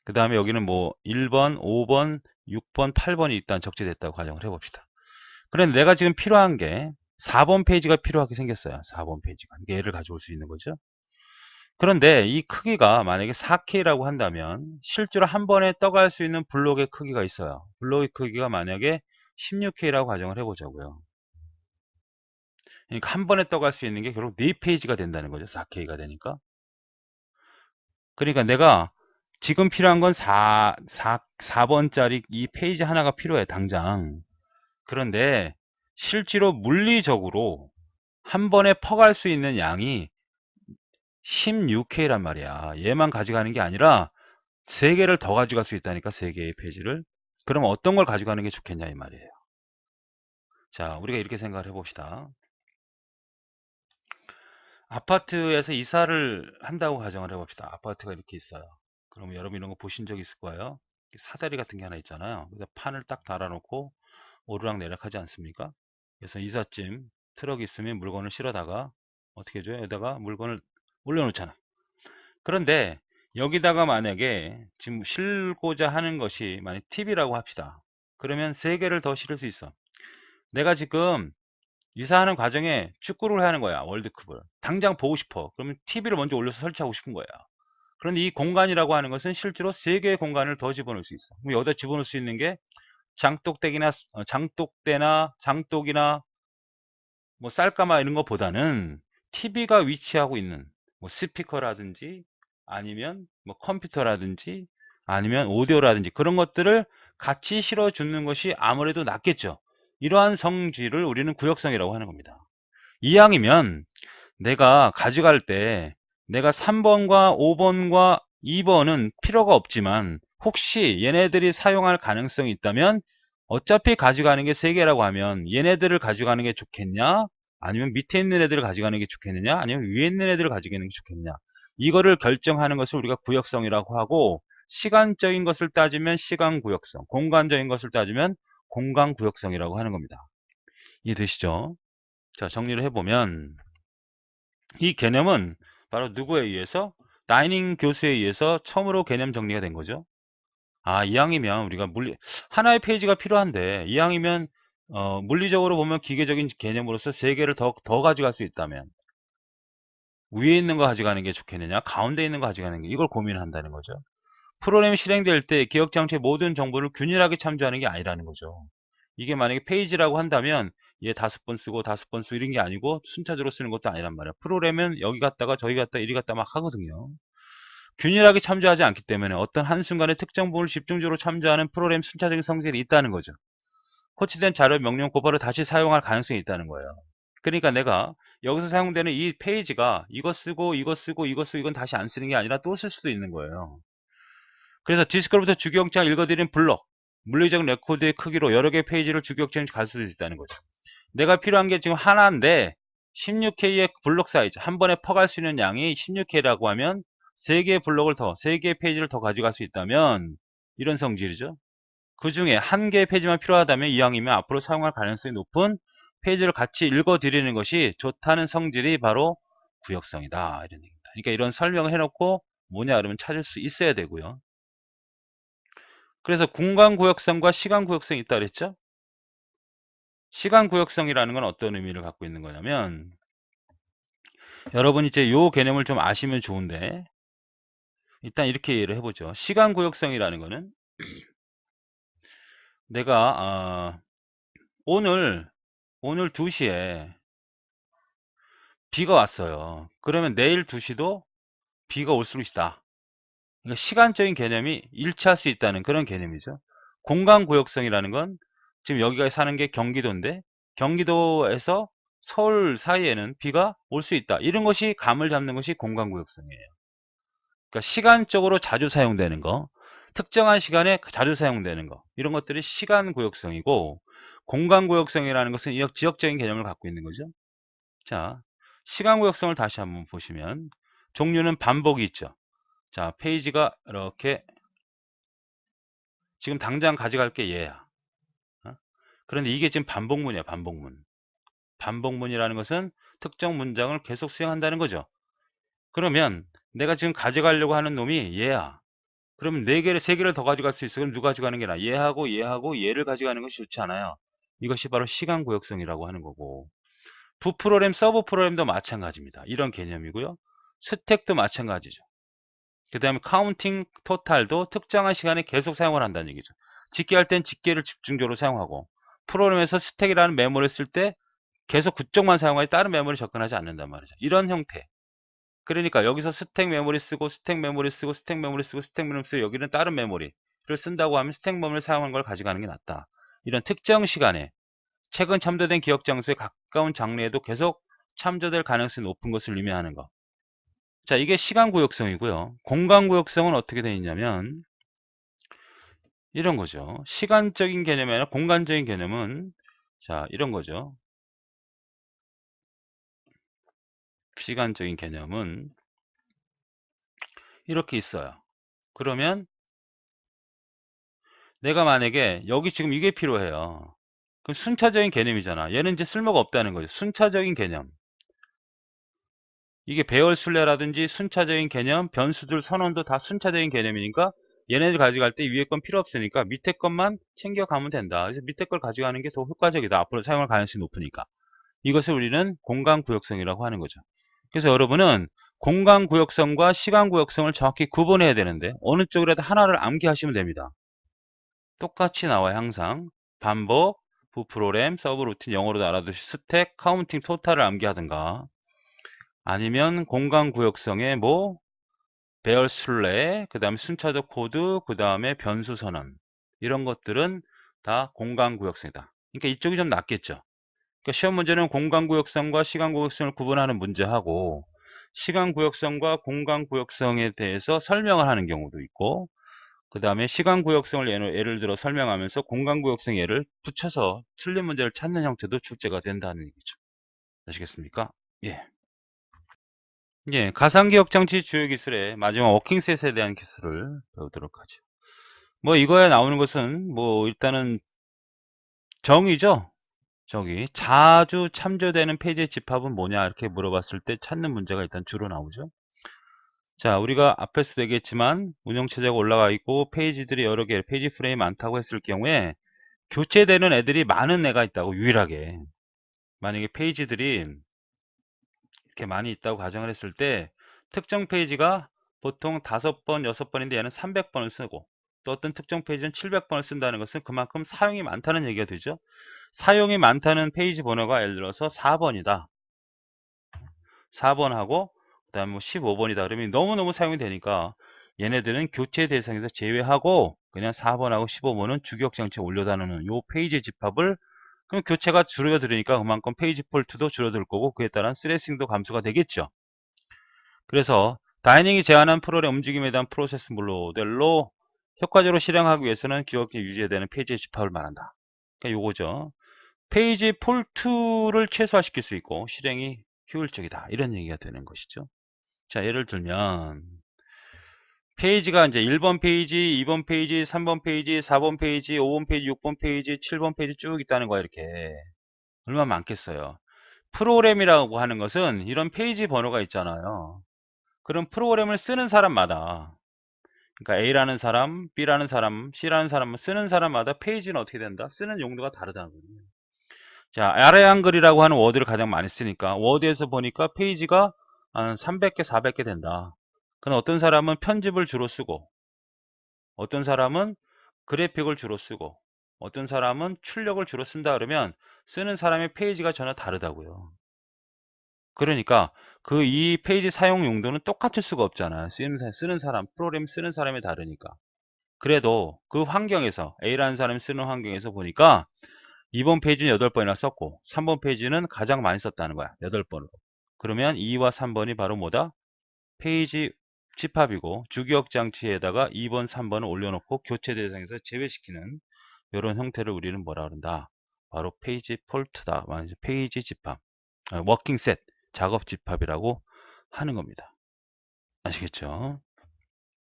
그 다음에 여기는 뭐 1번, 5번, 6번, 8번이 일단 적재됐다고 가정을 해봅시다. 그런데 내가 지금 필요한 게 4번 페이지가 필요하게 생겼어요. 4번 페이지가. 이게 얘를 가져올 수 있는 거죠. 그런데 이 크기가 만약에 4K라고 한다면 실제로 한 번에 떠갈 수 있는 블록의 크기가 있어요. 블록의 크기가 만약에 16K라고 가정을 해보자고요. 그러니까 한 번에 떠갈 수 있는 게 결국 4페이지가 된다는 거죠. 4K가 되니까. 그러니까 내가 지금 필요한 건 4번짜리 이 페이지 하나가 필요해, 당장. 그런데 실제로 물리적으로 한 번에 퍼갈 수 있는 양이 16K란 말이야. 얘만 가져가는 게 아니라 3개를 더 가져갈 수 있다니까, 3개의 페이지를. 그럼 어떤 걸 가져가는 게 좋겠냐 이 말이에요. 자, 우리가 이렇게 생각을 해봅시다. 아파트에서 이사를 한다고 가정을 해봅시다. 아파트가 이렇게 있어요. 그럼 여러분 이런 거 보신 적 있을 거예요. 사다리 같은 게 하나 있잖아요. 그래서 판을 딱 달아놓고 오르락내리락 하지 않습니까? 그래서 이삿짐 트럭 있으면 물건을 실어다가 어떻게 해줘요? 여기다가 물건을 올려놓잖아. 그런데 여기다가 만약에 지금 실고자 하는 것이 만약 TV라고 합시다. 그러면 3개를 더 실을 수 있어. 내가 지금 이사하는 과정에 축구를 하는 거야. 월드컵을. 당장 보고 싶어. 그러면 TV를 먼저 올려서 설치하고 싶은 거야. 그런데 이 공간이라고 하는 것은 실제로 3개의 공간을 더 집어넣을 수 있어. 그럼 여기다 집어넣을 수 있는 게 장독이나 뭐 쌀가마 이런 것보다는 TV가 위치하고 있는 뭐 스피커라든지 아니면 뭐 컴퓨터라든지 아니면 오디오라든지 그런 것들을 같이 실어 주는 것이 아무래도 낫겠죠. 이러한 성질을 우리는 구역성이라고 하는 겁니다. 이왕이면 내가 가져갈 때 내가 3번과 5번과 2번은 필요가 없지만 혹시 얘네들이 사용할 가능성이 있다면 어차피 가져가는 게 3개라고 하면 얘네들을 가져가는 게 좋겠냐? 아니면 밑에 있는 애들을 가져가는 게 좋겠느냐? 아니면 위에 있는 애들을 가져가는 게 좋겠느냐? 이거를 결정하는 것을 우리가 구역성이라고 하고 시간적인 것을 따지면 시간구역성, 공간적인 것을 따지면 공간구역성이라고 하는 겁니다. 이해되시죠? 자, 정리를 해보면 이 개념은 바로 누구에 의해서? 다이닝 교수에 의해서 처음으로 개념 정리가 된 거죠. 아, 이왕이면 우리가 하나의 페이지가 필요한데, 이왕이면, 물리적으로 보면 기계적인 개념으로서 3개를 더 가져갈 수 있다면, 위에 있는 거 가져가는 게 좋겠느냐, 가운데 있는 거 가져가는 게, 이걸 고민한다는 거죠. 프로그램이 실행될 때 기억장치의 모든 정보를 균일하게 참조하는 게 아니라는 거죠. 이게 만약에 페이지라고 한다면 얘 5번 쓰고 5번 쓰고 이런 게 아니고 순차적으로 쓰는 것도 아니란 말이야. 프로그램은 여기 갔다가 저기 갔다 이리 갔다 막 하거든요. 균일하게 참조하지 않기 때문에 어떤 한순간에 특정 부분을 집중적으로 참조하는 프로그램 순차적인 성질이 있다는 거죠. 호치된 자료 명령 곧바로 다시 사용할 가능성이 있다는 거예요. 그러니까 내가 여기서 사용되는 이 페이지가 이거 쓰고 이거 쓰고 이거 쓰고 이건 다시 안 쓰는 게 아니라 또 쓸 수도 있는 거예요. 그래서 디스크로부터 주기억장 읽어드린 블록, 물리적 레코드의 크기로 여러 개의 페이지를 주기억장에 갈 수도 있다는 거죠. 내가 필요한 게 지금 하나인데 16K의 블록 사이즈, 한 번에 퍼갈 수 있는 양이 16K라고 하면 3개의 블록을 더, 3개의 페이지를 더 가져갈 수 있다면 이런 성질이죠. 그 중에 한 개의 페이지만 필요하다면 이왕이면 앞으로 사용할 가능성이 높은 페이지를 같이 읽어드리는 것이 좋다는 성질이 바로 구역성이다. 이런 얘기입니다. 그러니까 이런 설명을 해놓고 뭐냐 그러면 찾을 수 있어야 되고요. 그래서 공간구역성과 시간구역성이 있다 그랬죠? 시간구역성이라는 건 어떤 의미를 갖고 있는 거냐면 여러분이 이제 요 개념을 좀 아시면 좋은데 일단 이렇게 이해를 해보죠. 시간구역성이라는 거는 내가 오늘 2시에 비가 왔어요. 그러면 내일 2시도 비가 올 수 있다. 그러니까 시간적인 개념이 일치할 수 있다는 그런 개념이죠. 공간구역성이라는 건 지금 여기가 사는 게 경기도인데 경기도에서 서울 사이에는 비가 올 수 있다. 이런 것이 감을 잡는 것이 공간구역성이에요. 그러니까 시간적으로 자주 사용되는 거, 특정한 시간에 자주 사용되는 거, 이런 것들이 시간구역성이고 공간구역성이라는 것은 지역적인 개념을 갖고 있는 거죠. 자, 시간구역성을 다시 한번 보시면 종류는 반복이 있죠. 자, 페이지가 이렇게 지금 당장 가져갈 게 얘야. 어? 그런데 이게 지금 반복문이야, 반복문. 반복문이라는 것은 특정 문장을 계속 수행한다는 거죠. 그러면 내가 지금 가져가려고 하는 놈이 얘야. 그러면 4개를, 3개를 더 가져갈 수 있어. 그럼 누가 가져가는 게 나아? 얘하고 얘를 가져가는 것이 좋지 않아요. 이것이 바로 시간 구역성이라고 하는 거고. 부프로그램, 서브 프로그램도 마찬가지입니다. 이런 개념이고요. 스택도 마찬가지죠. 그 다음에 카운팅 토탈도 특정한 시간에 계속 사용을 한다는 얘기죠. 집계할 땐 집계를 집중적으로 사용하고 프로그램에서 스택이라는 메모를 쓸 때 계속 그쪽만 사용하지 다른 메모리 접근하지 않는단 말이죠. 이런 형태. 그러니까 여기서 스택 메모리 쓰고 스택 메모리 쓰고 스택 메모리 쓰고 스택 메모리 쓰고 여기는 다른 메모리를 쓴다고 하면 스택 메모리를 사용한 걸 가져가는 게 낫다. 이런 특정 시간에 최근 참조된 기억 장소에 가까운 장르에도 계속 참조될 가능성이 높은 것을 의미하는 거. 자, 이게 시간 구역성이고요. 공간 구역성은 어떻게 되어 있냐면 이런 거죠. 시간적인 개념이 아니라 공간적인 개념은 자, 이런 거죠. 시간적인 개념은 이렇게 있어요. 그러면 내가 만약에 여기 지금 이게 필요해요. 그럼 순차적인 개념이잖아. 얘는 이제 쓸모가 없다는 거죠. 순차적인 개념. 이게 배열 순례라든지 순차적인 개념, 변수들 선언도 다 순차적인 개념이니까 얘네들 가져갈 때 위에 건 필요 없으니까 밑에 것만 챙겨가면 된다. 그래서 밑에 걸 가져가는 게 더 효과적이다. 앞으로 사용할 가능성이 높으니까. 이것을 우리는 공간구역성이라고 하는 거죠. 그래서 여러분은 공간구역성과 시간구역성을 정확히 구분해야 되는데 어느 쪽이라도 하나를 암기하시면 됩니다. 똑같이 나와요. 항상 반복, 부프로그램, 서브루틴 영어로도 알아두시 스택, 카운팅, 토탈을 암기하든가 아니면 공간구역성의 뭐 배열 순례, 그 다음에 순차적 코드, 그 다음에 변수 선언 이런 것들은 다 공간구역성이다. 그러니까 이쪽이 좀 낫겠죠. 그러니까 시험 문제는 공간구역성과 시간구역성을 구분하는 문제하고 시간구역성과 공간구역성에 대해서 설명을 하는 경우도 있고 그 다음에 시간구역성을 예를 들어 설명하면서 공간구역성 예를 붙여서 틀린 문제를 찾는 형태도 출제가 된다는 얘기죠. 아시겠습니까? 예. 예, 가상기억장치 주요 기술의 마지막 워킹셋에 대한 기술을 배우도록 하죠. 뭐 이거에 나오는 것은 뭐 일단은 정의죠. 저기 자주 참조되는 페이지 집합은 뭐냐 이렇게 물어봤을 때 찾는 문제가 일단 주로 나오죠. 자, 우리가 앞에서도 얘기했지만 운영체제가 올라가 있고 페이지들이 여러 개, 페이지 프레임이 많다고 했을 경우에 교체되는 애들이 많은 애가 있다고 유일하게. 만약에 페이지들이 이렇게 많이 있다고 가정을 했을 때 특정 페이지가 보통 5번, 6번인데 얘는 300번을 쓰고 또 어떤 특정 페이지는 700번을 쓴다는 것은 그만큼 사용이 많다는 얘기가 되죠. 사용이 많다는 페이지 번호가 예를 들어서 4번이다. 4번하고 그다음에 뭐 15번이다. 그러면 너무너무 사용이 되니까 얘네들은 교체 대상에서 제외하고 그냥 4번하고 15번은 주기억장치에 올려다는 요 페이지 집합을 그럼 교체가 줄어들으니까 그만큼 페이지 폴트도 줄어들 거고 그에 따른 스트레싱도 감소가 되겠죠. 그래서 다이닝이 제한한 프로그램 움직임에 대한 프로세스 모델로 효과적으로 실행하기 위해서는 기억에 유지해야 되는 페이지 집합을 말한다. 그러니까 요거죠. 페이지 폴트를 최소화시킬 수 있고 실행이 효율적이다. 이런 얘기가 되는 것이죠. 자, 예를 들면 페이지가 이제 1번 페이지, 2번 페이지, 3번 페이지, 4번 페이지, 5번 페이지, 6번 페이지, 7번 페이지 쭉 있다는 거야. 이렇게. 얼마나 많겠어요. 프로그램이라고 하는 것은 이런 페이지 번호가 있잖아요. 그럼 프로그램을 쓰는 사람마다 그러니까 A라는 사람, B라는 사람, C라는 사람은 쓰는 사람마다 페이지는 어떻게 된다? 쓰는 용도가 다르다는 거예요. 자, 아래 한글이라고 하는 워드를 가장 많이 쓰니까 워드에서 보니까 페이지가 한 300개, 400개 된다. 그럼 어떤 사람은 편집을 주로 쓰고 어떤 사람은 그래픽을 주로 쓰고 어떤 사람은 출력을 주로 쓴다 그러면 쓰는 사람의 페이지가 전혀 다르다고요. 그러니까 그 이 페이지 사용 용도는 똑같을 수가 없잖아요. 쓰는 사람, 프로그램 쓰는 사람이 다르니까. 그래도 그 환경에서 A라는 사람이 쓰는 환경에서 보니까 2번 페이지는 8번이나 썼고 3번 페이지는 가장 많이 썼다는 거야. 8번으로. 그러면 2와 3번이 바로 뭐다? 페이지 집합이고 주기억 장치에다가 2번, 3번을 올려놓고 교체 대상에서 제외시키는 이런 형태를 우리는 뭐라 그런다? 바로 페이지 폴트다. 페이지 집합, 워킹 셋, 작업 집합이라고 하는 겁니다. 아시겠죠?